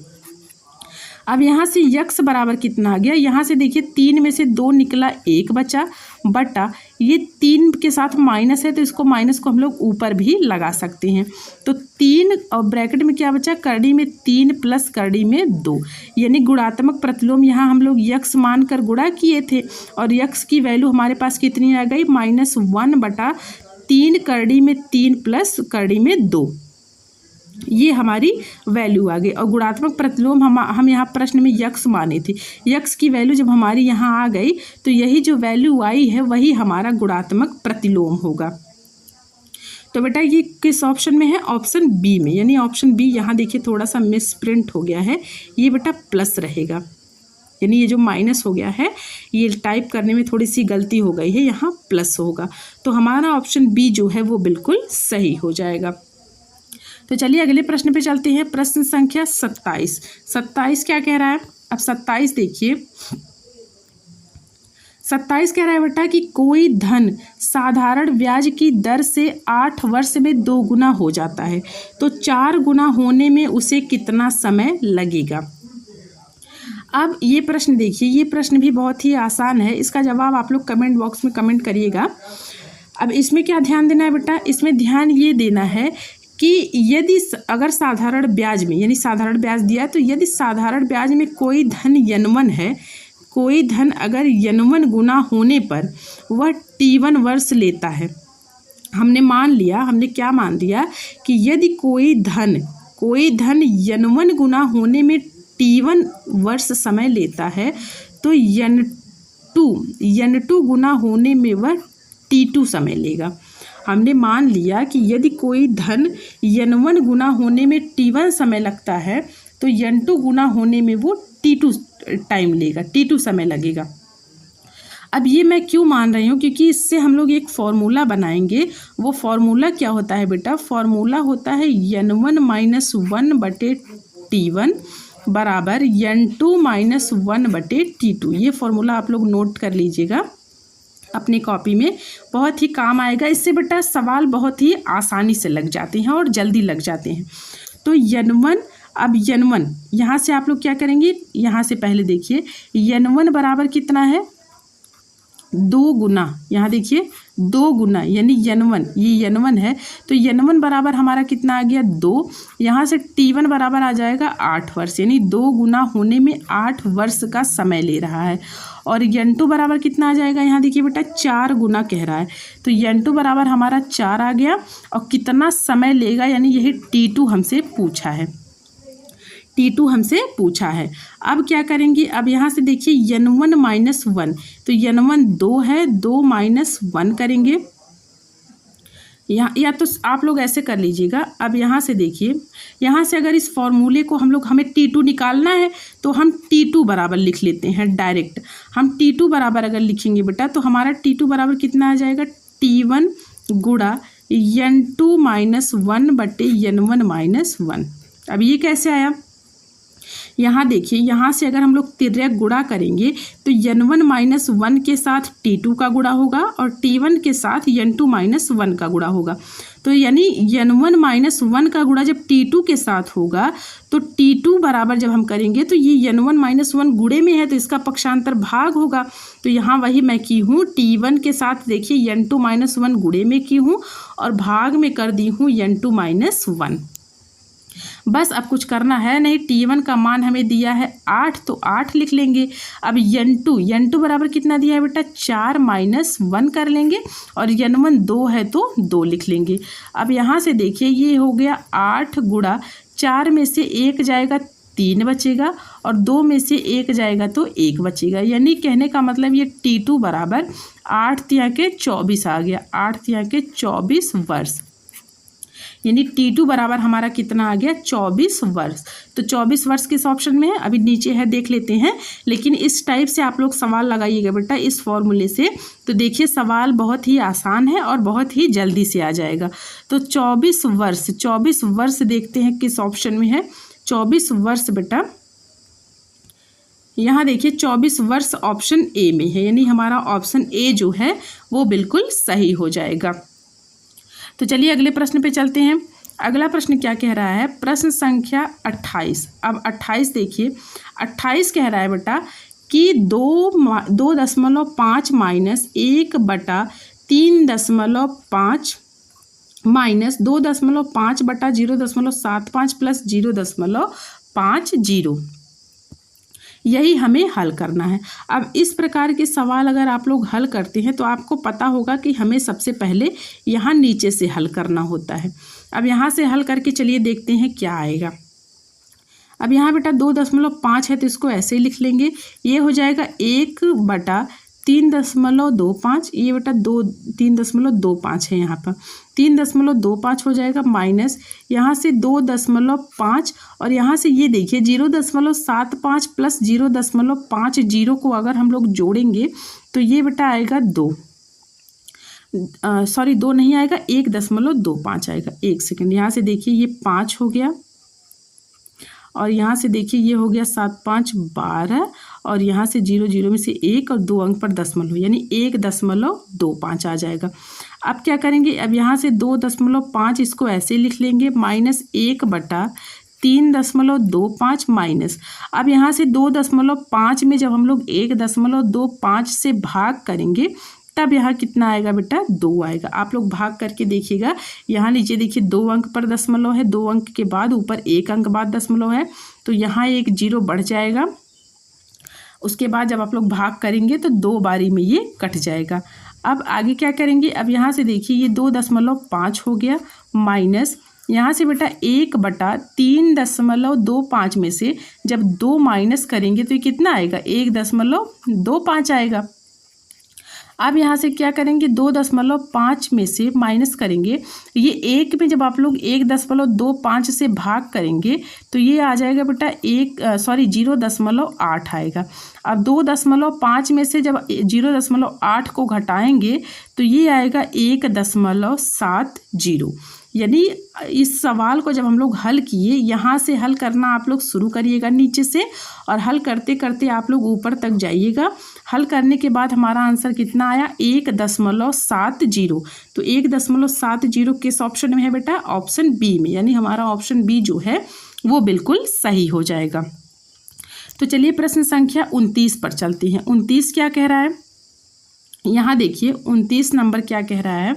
अब यहाँ से यक्स बराबर कितना आ गया, यहाँ से देखिए 3 में से 2 निकला, 1 बचा, बटा ये 3 के साथ माइनस है तो इसको माइनस को हम लोग ऊपर भी लगा सकते हैं। तो 3 और ब्रैकेट में क्या बचा, करड़ी में 3 प्लस करड़ी में 2, यानी गुणात्मक प्रतिलोम यहाँ हम लोग यक्स मानकर गुणा किए थे और यक्स की वैल्यू हमारे पास कितनी आ गई, -1/3 करड़ी में 3 प्लस करड़ी में 2, ये हमारी वैल्यू आ गई। और गुणात्मक प्रतिलोम हम यहाँ प्रश्न में यक्स माने थे, यक्स की वैल्यू जब हमारी यहाँ आ गई तो यही जो वैल्यू आई है वही हमारा गुणात्मक प्रतिलोम होगा। तो बेटा ये किस ऑप्शन में है, ऑप्शन बी में, यानी ऑप्शन बी। यहाँ देखिए थोड़ा सा मिस प्रिंट हो गया है, ये बेटा प्लस रहेगा, यानी ये जो माइनस हो गया है ये टाइप करने में थोड़ी सी गलती हो गई है, यहाँ प्लस होगा। तो हमारा ऑप्शन बी जो है वो बिल्कुल सही हो जाएगा। तो चलिए अगले प्रश्न पे चलते हैं। प्रश्न संख्या 27 क्या कह रहा है। अब 27 देखिए, 27 कह रहा है बेटा कि कोई धन साधारण ब्याज की दर से 8 वर्ष में 2 गुना हो जाता है तो 4 गुना होने में उसे कितना समय लगेगा। अब ये प्रश्न देखिए, ये प्रश्न भी बहुत ही आसान है, इसका जवाब आप लोग कमेंट बॉक्स में कमेंट करिएगा। अब इसमें क्या ध्यान देना है बेटा, इसमें ध्यान ये देना है कि यदि अगर साधारण ब्याज में, यानी साधारण ब्याज दिया है तो यदि साधारण ब्याज में कोई धन यनवन है, कोई धन अगर यनवन गुना होने पर वह T1 वर्ष लेता है, हमने मान लिया, हमने क्या मान लिया कि यदि कोई धन यनवन गुना होने में T1 वर्ष समय लेता है तो N2 गुना होने में वह T2 समय लेगा। हमने मान लिया कि यदि कोई धन N1 गुना होने में T1 समय लगता है तो N2 गुना होने में वो T2 टाइम लेगा, T2 समय लगेगा। अब ये मैं क्यों मान रही हूँ, क्योंकि इससे हम लोग एक फॉर्मूला बनाएंगे। वो फॉर्मूला क्या होता है बेटा, फॉर्मूला होता है N1 - 1/T1 बराबर N2 - 1/T2। ये फॉर्मूला आप लोग नोट कर लीजिएगा अपनी कॉपी में, बहुत ही काम आएगा। इससे बेटा सवाल बहुत ही आसानी से लग जाते हैं और जल्दी लग जाते हैं। तो N1, अब N1 यहाँ से आप लोग क्या करेंगे, यहाँ से पहले देखिए N1 बराबर कितना है, 2 गुना, यहाँ देखिए 2 गुना, यानी N1, ये N1 है तो N1 बराबर हमारा कितना आ गया 2, यहाँ से T1 बराबर आ जाएगा 8 वर्ष, यानी 2 गुना होने में 8 वर्ष का समय ले रहा है। और N2 बराबर कितना आ जाएगा, यहाँ देखिए बेटा 4 गुना कह रहा है तो N2 बराबर हमारा 4 आ गया। और कितना समय लेगा, यानी यही T2 हमसे पूछा है। अब क्या करेंगे, अब यहाँ से देखिए N1 - 1, तो N1 2 है, 2 - 1 करेंगे, या तो आप लोग ऐसे कर लीजिएगा। अब यहाँ से देखिए, यहाँ से अगर इस फॉर्मूले को हमें T2 निकालना है तो हम T2 बराबर लिख लेते हैं डायरेक्ट। हम T2 बराबर अगर लिखेंगे बेटा तो हमारा T2 बराबर कितना आ जाएगा, T1 गुणा N2 - 1/N1 - 1। अब ये कैसे आया, यहाँ देखिए, यहाँ से अगर हम लोग तिर्यक गुणा करेंगे तो N1 - 1 के साथ T2 का गुणा होगा और T1 के साथ N2 - 1 का गुणा होगा। तो यानी N1 - 1 का गुणा जब T2 के साथ होगा तो T2 बराबर जब हम करेंगे तो ये N1 - 1 गुणे में है तो इसका पक्षांतर भाग होगा। तो यहाँ वही मैं की हूँ, T1 के साथ देखिए N2 - 1 गुणे में की हूँ और भाग में कर दी हूँ N2 - 1। बस अब कुछ करना है नहीं, T1 का मान हमें दिया है 8 तो 8 लिख लेंगे। अब N2 बराबर कितना दिया है बेटा, 4 - 1 कर लेंगे और N1 2 है तो 2 लिख लेंगे। अब यहाँ से देखिए ये हो गया 8 गुणा 4 में से 1 जाएगा 3 बचेगा और 2 में से 1 जाएगा तो 1 बचेगा, यानी कहने का मतलब ये T2 बराबर 8 × 24 आ गया, 8 × 24 वर्ष। यानी T2 बराबर हमारा कितना आ गया 24 वर्ष। तो 24 वर्ष किस ऑप्शन में है, अभी नीचे है देख लेते हैं। लेकिन इस टाइप से आप लोग सवाल लगाइएगा बेटा इस फॉर्मूले से, तो देखिए सवाल बहुत ही आसान है और बहुत ही जल्दी से आ जाएगा। तो 24 वर्ष देखते हैं किस ऑप्शन में है। 24 वर्ष बेटा यहाँ देखिए 24 वर्ष ऑप्शन ए में है, यानी हमारा ऑप्शन ए जो है वो बिल्कुल सही हो जाएगा। तो चलिए अगले प्रश्न पे चलते हैं। अगला प्रश्न क्या कह रहा है, प्रश्न संख्या 28। अब 28 देखिए, 28 कह रहा है बेटा कि 2.5 माइनस 1/3.5 माइनस 2.5 बटा 0.75 प्लस 0.50, यही हमें हल करना है। अब इस प्रकार के सवाल अगर आप लोग हल करते हैं तो आपको पता होगा कि हमें सबसे पहले यहाँ नीचे से हल करना होता है। अब यहाँ से हल करके चलिए देखते हैं क्या आएगा। अब यहाँ बेटा 2.5 है तो इसको ऐसे ही लिख लेंगे, ये हो जाएगा 1/3.25, ये बेटा 3.25 है, यहाँ पर 3.25 हो जाएगा, माइनस यहाँ से 2.5 और यहाँ से ये देखिए 0.75 प्लस 0.50 को अगर हम लोग जोड़ेंगे तो ये बेटा आएगा 2 नहीं आएगा, 1.25 आएगा। 1 सेकेंड, यहाँ से देखिए ये 5 हो गया और यहाँ से देखिए ये हो गया 7 5 12 और यहाँ से 0 में से 1 और 2 अंक पर दशमलव, यानी 1.25 आ जाएगा। अब क्या करेंगे, अब यहाँ से 2.5 इसको ऐसे लिख लेंगे, माइनस 1/3.25 माइनस, अब यहाँ से 2.5 में जब हम लोग 1.25 से भाग करेंगे तब यहाँ कितना आएगा बेटा 2 आएगा। आप लोग भाग करके देखिएगा, यहाँ नीचे देखिए 2 अंक पर दशमलव है, 2 अंक के बाद ऊपर 1 अंक बाद दशमलव है, तो यहाँ एक 0 बढ़ जाएगा। उसके बाद जब आप लोग भाग करेंगे तो 2 बारी में ये कट जाएगा। अब आगे क्या करेंगे, अब यहाँ से देखिए ये 2.5 हो गया, माइनस यहाँ से बेटा 1/3.25 में से जब 2 माइनस करेंगे तो ये कितना आएगा 1.25 आएगा। अब यहाँ से क्या करेंगे, 2.5 में से माइनस करेंगे, ये 1 में जब आप लोग 1.25 से भाग करेंगे तो ये आ जाएगा बेटा 0.8 आएगा। अब 2.5 में से जब 0.8 को घटाएंगे तो ये आएगा 1.70। यानी इस सवाल को जब हम लोग हल किए, यहाँ से हल करना आप लोग शुरू करिएगा नीचे से, और हल करते करते आप लोग ऊपर तक जाइएगा। हल करने के बाद हमारा आंसर कितना आया 1.70। तो 1.70 किस ऑप्शन में है बेटा, ऑप्शन बी में, यानी हमारा ऑप्शन बी जो है वो बिल्कुल सही हो जाएगा। तो चलिए प्रश्न संख्या 29 पर चलते हैं। 29 क्या कह रहा है, यहाँ देखिए 29 नंबर क्या कह रहा है,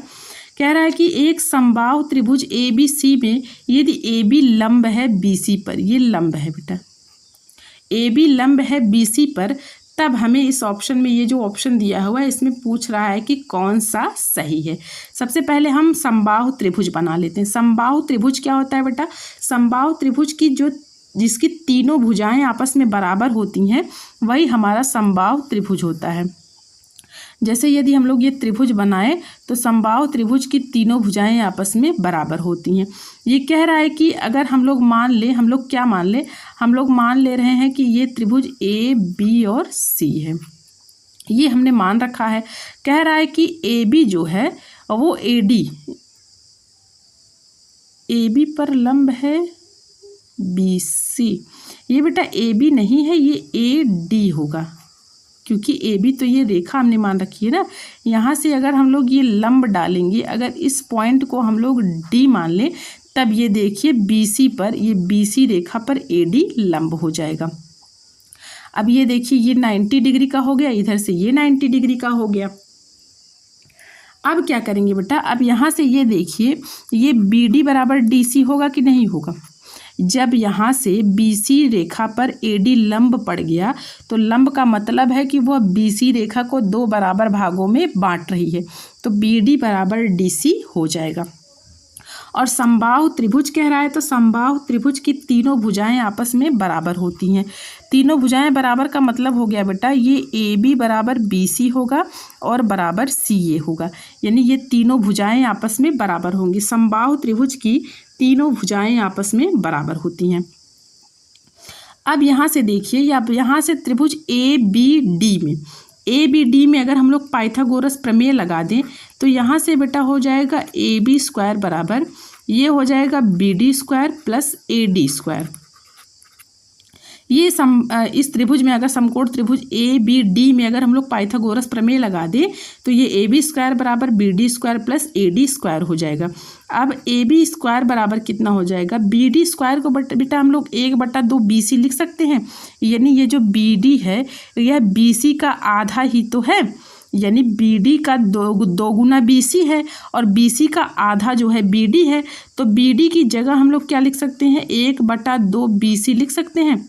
कह रहा है कि एक समबाहु त्रिभुज ABC में यदि AB लंब है BC पर, ये लंब है बेटा, AB लंब है BC पर, तब हमें इस ऑप्शन में ये जो ऑप्शन दिया हुआ है इसमें पूछ रहा है कि कौन सा सही है। सबसे पहले हम समबाहु त्रिभुज बना लेते हैं। समबाहु त्रिभुज क्या होता है बेटा, समबाहु त्रिभुज की जिसकी तीनों भुजाएं आपस में बराबर होती हैं वही हमारा समबाहु त्रिभुज होता है। जैसे यदि हम लोग ये त्रिभुज बनाए तो समबाहु त्रिभुज की तीनों भुजाएं आपस में बराबर होती हैं। ये कह रहा है कि अगर हम लोग मान ले, हम लोग क्या मान ले, हम लोग मान ले रहे हैं कि ये त्रिभुज AB और C है, ये हमने मान रखा है। कह रहा है कि AB जो है वो AB पर लंब है BC, ये बेटा AB नहीं है, ये AD होगा, क्योंकि AB तो ये रेखा हमने मान रखी है ना। यहाँ से अगर हम लोग ये लंब डालेंगे, अगर इस पॉइंट को हम लोग D मान लें, तब ये देखिए BC पर, ये BC रेखा पर AD लंब हो जाएगा। अब ये देखिए ये 90 डिग्री का हो गया, इधर से ये 90 डिग्री का हो गया। अब क्या करेंगे बेटा, अब यहाँ से ये देखिए ये BD बराबर DC होगा कि नहीं होगा। जब यहाँ से BC रेखा पर AD लंब पड़ गया तो लंब का मतलब है कि वह BC रेखा को 2 बराबर भागों में बांट रही है, तो BD बराबर DC हो जाएगा। और समबाहु त्रिभुज कह रहा है, तो समबाहु त्रिभुज की तीनों भुजाएं आपस में बराबर होती हैं। तीनों भुजाएं बराबर का मतलब हो गया बेटा ये ए बी बराबर बी सी होगा और बराबर सी ए होगा, यानी ये तीनों भुजाएं आपस में बराबर होंगी। समबाहु त्रिभुज की तीनों भुजाएं आपस में बराबर होती हैं। अब यहाँ से देखिए, अब यहाँ से त्रिभुज ए बी डी में अगर हम लोग पाइथागोरस प्रमेय लगा दें तो यहाँ से बेटा हो जाएगा ए बी स्क्वायर बराबर ये हो जाएगा B D square plus A D square. ये इस त्रिभुज में अगर समकोण त्रिभुज ए बी डी में अगर हम लोग पाइथागोरस प्रमेय लगा दें तो ये ए बी स्क्वायर बराबर B D square plus A D square हो जाएगा। अब ए बी स्क्वायर बराबर कितना हो जाएगा, बी डी स्क्वायर को बेटा हम लोग 1/2 बी सी लिख सकते हैं, यानी ये जो बी डी है यह बी सी का आधा ही तो है, यानी बी डी का दो गुना बी सी है और बी सी का आधा जो है बी डी है, तो बी डी की जगह हम लोग क्या लिख सकते हैं 1/2 बी सी लिख सकते हैं।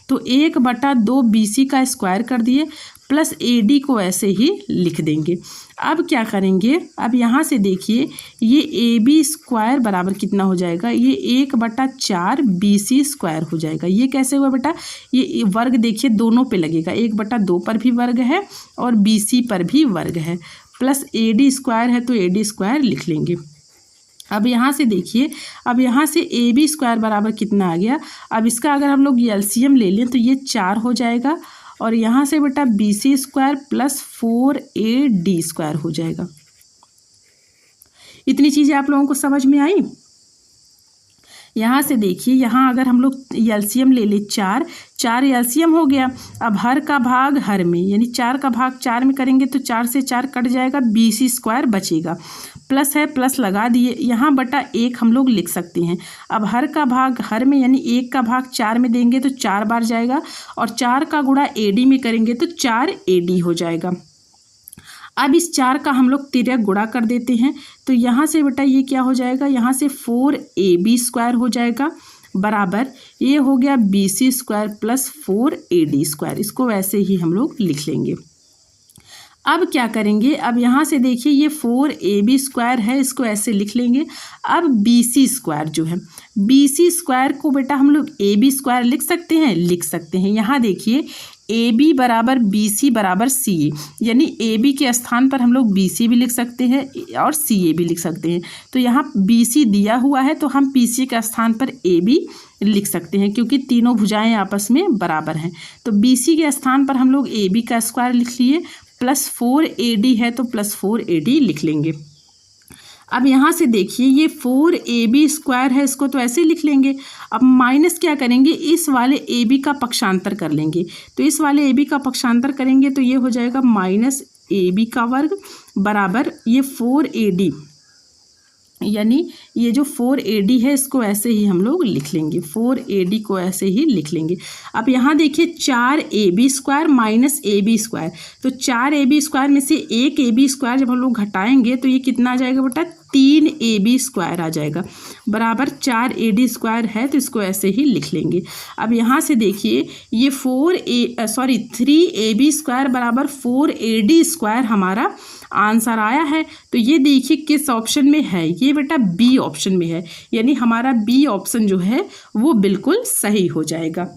तो 1/2 बी सी का स्क्वायर कर दिए प्लस ए डी को ऐसे ही लिख देंगे। अब क्या करेंगे, अब यहाँ से देखिए ये ए बी स्क्वायर बराबर कितना हो जाएगा, ये 1/4 बी सी स्क्वायर हो जाएगा। ये कैसे हुआ बेटा, ये वर्ग देखिए दोनों पे लगेगा, 1/2 पर भी वर्ग है और बी सी पर भी वर्ग है, प्लस ए डी स्क्वायर है तो ए डी स्क्वायर लिख लेंगे। अब यहाँ से देखिए, अब यहाँ से ए बी स्क्वायर बराबर कितना आ गया, अब इसका अगर हम लोग एलसीएम ले लें तो ये 4 हो जाएगा और यहाँ से बेटा B C square plus 4ab square हो जाएगा। इतनी चीज़ें आप लोगों को समझ में आई। यहाँ से देखिए, यहाँ अगर हम लोग एलसीएम ले ले 4 एलसीएम हो गया। अब हर का भाग हर में, यानी 4 का भाग 4 में करेंगे तो 4 से 4 कट जाएगा, बी सी स्क्वायर बचेगा, प्लस है प्लस लगा दिए, यहाँ बटा 1 हम लोग लिख सकते हैं। अब हर का भाग हर में, यानी 1 का भाग 4 में देंगे तो 4 बार जाएगा और 4 का गुणा एडी में करेंगे तो 4ad हो जाएगा। अब इस 4 का हम लोग तिर्यक गुणा कर देते हैं तो यहाँ से बेटा ये क्या हो जाएगा, यहाँ से 4ab स्क्वायर हो जाएगा बराबर ये हो गया B C square plus 4ad square. इसको वैसे ही हम लोग लिख लेंगे। अब क्या करेंगे, अब यहाँ से देखिए ये 4ab स्क्वायर है, इसको ऐसे लिख लेंगे। अब बी सी स्क्वायर जो है, बी सी स्क्वायर को बेटा हम लोग ए बी स्क्वायर लिख सकते हैं। यहाँ देखिए ए बी बराबर बी सी बराबर सी ए, यानी ए बी के स्थान पर हम लोग बी सी भी लिख सकते हैं और सी ए भी लिख सकते हैं। तो यहाँ बी सी दिया हुआ है तो हम पी सी के स्थान पर ए बी लिख सकते हैं, क्योंकि तीनों भुजाएं आपस में बराबर हैं। तो बी सी के स्थान पर हम लोग ए बी का स्क्वायर लिख लिए, प्लस 4ad है तो प्लस 4ad लिख लेंगे। अब यहाँ से देखिए ये 4ab स्क्वायर है, इसको तो ऐसे लिख लेंगे। अब माइनस क्या करेंगे, इस वाले ab का पक्षांतर कर लेंगे। तो इस वाले ab का पक्षांतर करेंगे तो ये हो जाएगा माइनस ab का वर्ग बराबर ये 4ad, यानी ये जो 4ad है इसको ऐसे ही हम लोग लिख लेंगे, 4ad को ऐसे ही लिख लेंगे। अब यहाँ देखिए 4ab square minus ab square, तो 4ab स्क्वायर में से 1ab स्क्वायर जब हम लोग घटाएंगे तो ये कितना आ जाएगा बेटा, 3ab स्क्वायर आ जाएगा बराबर 4ad स्क्वायर है तो इसको ऐसे ही लिख लेंगे। अब यहाँ से देखिए ये 3ab स्क्वायर बराबर 4ad स्क्वायर हमारा आंसर आया है। तो ये देखिए किस ऑप्शन में है, ये बेटा बी ऑप्शन में है, यानी हमारा बी ऑप्शन जो है वो बिल्कुल सही हो जाएगा।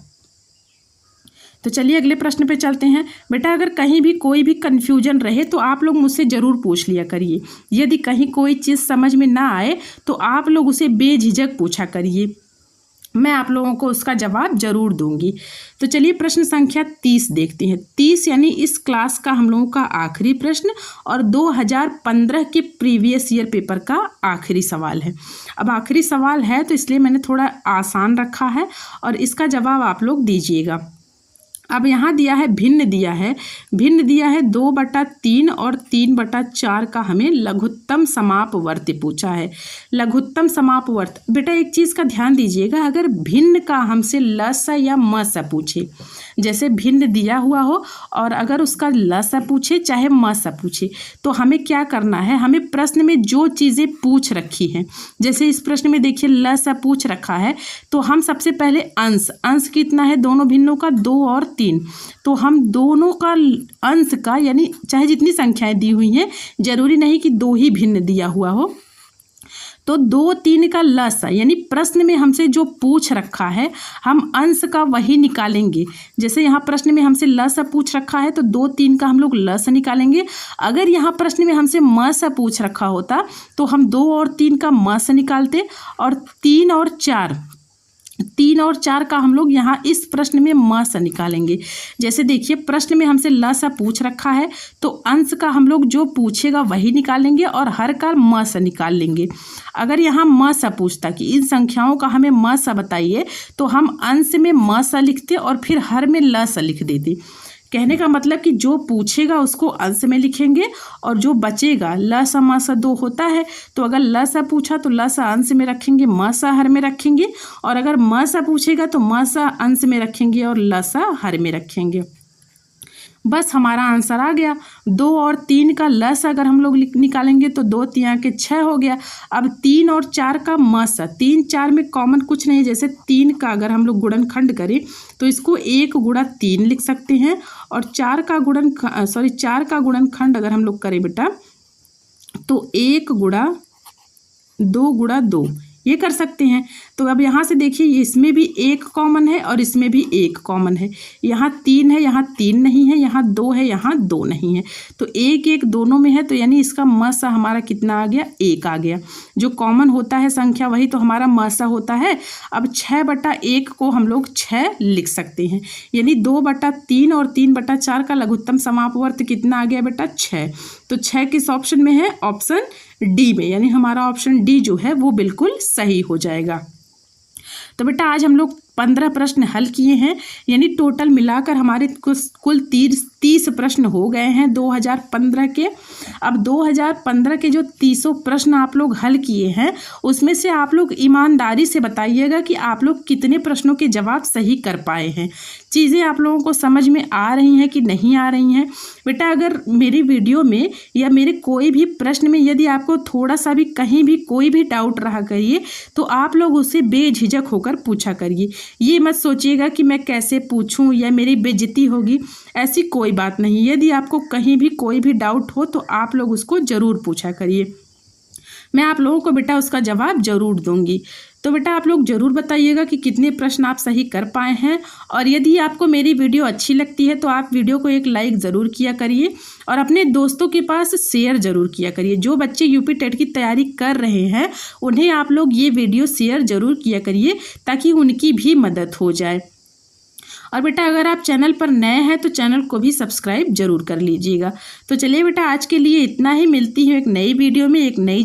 तो चलिए अगले प्रश्न पे चलते हैं। बेटा अगर कहीं भी कोई भी कन्फ्यूजन रहे तो आप लोग मुझसे ज़रूर पूछ लिया करिए। यदि कहीं कोई चीज़ समझ में ना आए तो आप लोग उसे बेझिझक पूछा करिए, मैं आप लोगों को उसका जवाब जरूर दूंगी। तो चलिए प्रश्न संख्या 30 देखते हैं। 30 यानी इस क्लास का हम लोगों का आखिरी प्रश्न और 2015 के प्रीवियस ईयर पेपर का आखिरी सवाल है। अब आखिरी सवाल है तो इसलिए मैंने थोड़ा आसान रखा है और इसका जवाब आप लोग दीजिएगा। अब यहाँ दिया है भिन्न दिया है 2/3 और 3/4 का हमें लघुत्तम समापवर्त पूछा है। लघुत्तम समापवर्त बेटा एक चीज़ का ध्यान दीजिएगा, अगर भिन्न का हमसे ल स या म स पूछे, जैसे भिन्न दिया हुआ हो और अगर उसका ल स पूछे चाहे म स पूछे, तो हमें क्या करना है, हमें प्रश्न में जो चीज़ें पूछ रखी हैं, जैसे इस प्रश्न में देखिए ल स पूछ रखा है, तो हम सबसे पहले अंश कितना है दोनों भिन्नों का 2 और 3, तो हम दोनों का अंश का, यानी चाहे जितनी संख्याएं दी हुई हैं, जरूरी नहीं कि 2 ही भिन्न दिया हुआ हो, तो 2 3 का लसा यानी प्रश्न में हमसे जो पूछ रखा है हम अंश का वही निकालेंगे। जैसे यहाँ प्रश्न में हमसे लसा पूछ रखा है तो 2 3 का हम लोग लसा निकालेंगे। अगर यहाँ प्रश्न में हमसे मसा पूछ रखा होता तो हम 2 और 3 का मसा निकालते और 3 और 4 का हम लोग यहाँ इस प्रश्न में म सा निकालेंगे। जैसे देखिए प्रश्न में हमसे ल सा पूछ रखा है तो अंश का हम लोग जो पूछेगा वही निकालेंगे और हर का म सा निकाल लेंगे। अगर यहाँ म सा पूछता कि इन संख्याओं का हमें म सा बताइए तो हम अंश में म सा लिखते और फिर हर में ल सा लिख देते। कहने का मतलब कि जो पूछेगा उसको अंश में लिखेंगे और जो बचेगा ल सा म सा 2 होता है तो अगर ल सा पूछा तो ल सा अंश में रखेंगे, म सा हर में रखेंगे और अगर म सा पूछेगा तो म सा अंश में रखेंगे और ल सा हर में रखेंगे। बस हमारा आंसर आ गया। 2 और 3 का लस अगर हम लोग निकालेंगे तो 2 3 के 6 हो गया। अब 3 और 4 का मसा, 3 4 में कॉमन कुछ नहीं, जैसे 3 का अगर हम लोग गुणनखंड करें तो इसको 1 गुणा 3 लिख सकते हैं और 4 का गुणनखंड अगर हम लोग करें बेटा तो 1 गुणा 2 गुणा 2 ये कर सकते हैं। तो अब यहाँ से देखिए इसमें भी 1 कॉमन है और इसमें भी 1 कॉमन है। यहाँ 3 है, यहाँ 3 नहीं है, यहाँ 2 है, यहाँ 2 नहीं है, तो 1 1 दोनों में है, तो यानी इसका मसा हमारा कितना आ गया, 1 आ गया। जो कॉमन होता है संख्या वही तो हमारा मसा होता है। अब 6/1 को हम लोग 6 लिख सकते हैं, यानी 2/3 और 3/4 का लघुत्तम समापवर्त कितना आ गया बेटा, 6। तो 6 किस ऑप्शन में है, ऑप्शन डी में, यानी हमारा ऑप्शन डी जो है वो बिल्कुल सही हो जाएगा। तो बेटा आज हम लोग 15 प्रश्न हल किए हैं, यानी टोटल मिलाकर हमारे कुल 30 प्रश्न हो गए हैं 2015 के। अब 2015 के जो 30 प्रश्न आप लोग हल किए हैं उसमें से आप लोग ईमानदारी से बताइएगा कि आप लोग कितने प्रश्नों के जवाब सही कर पाए हैं। चीज़ें आप लोगों को समझ में आ रही हैं कि नहीं आ रही हैं। बेटा अगर मेरी वीडियो में या मेरे कोई भी प्रश्न में यदि आपको थोड़ा सा भी कहीं भी कोई भी डाउट रहा करिए तो आप लोग उससे बेझिझक होकर पूछा करिए। ये मत सोचिएगा कि मैं कैसे पूछूं या मेरी बेइज्जती होगी, ऐसी कोई बात नहीं। यदि आपको कहीं भी कोई भी डाउट हो तो आप लोग उसको ज़रूर पूछा करिए, मैं आप लोगों को बेटा उसका जवाब ज़रूर दूंगी। तो बेटा आप लोग ज़रूर बताइएगा कि कितने प्रश्न आप सही कर पाए हैं, और यदि आपको मेरी वीडियो अच्छी लगती है तो आप वीडियो को एक लाइक ज़रूर किया करिए और अपने दोस्तों के पास शेयर ज़रूर किया करिए। जो बच्चे यूपी टेट की तैयारी कर रहे हैं उन्हें आप लोग ये वीडियो शेयर ज़रूर किया करिए ताकि उनकी भी मदद हो जाए। और बेटा अगर आप चैनल पर नए हैं तो चैनल को भी सब्सक्राइब जरूर कर लीजिएगा। तो चलिए बेटा आज के लिए इतना ही, मिलती है एक नई वीडियो में एक नई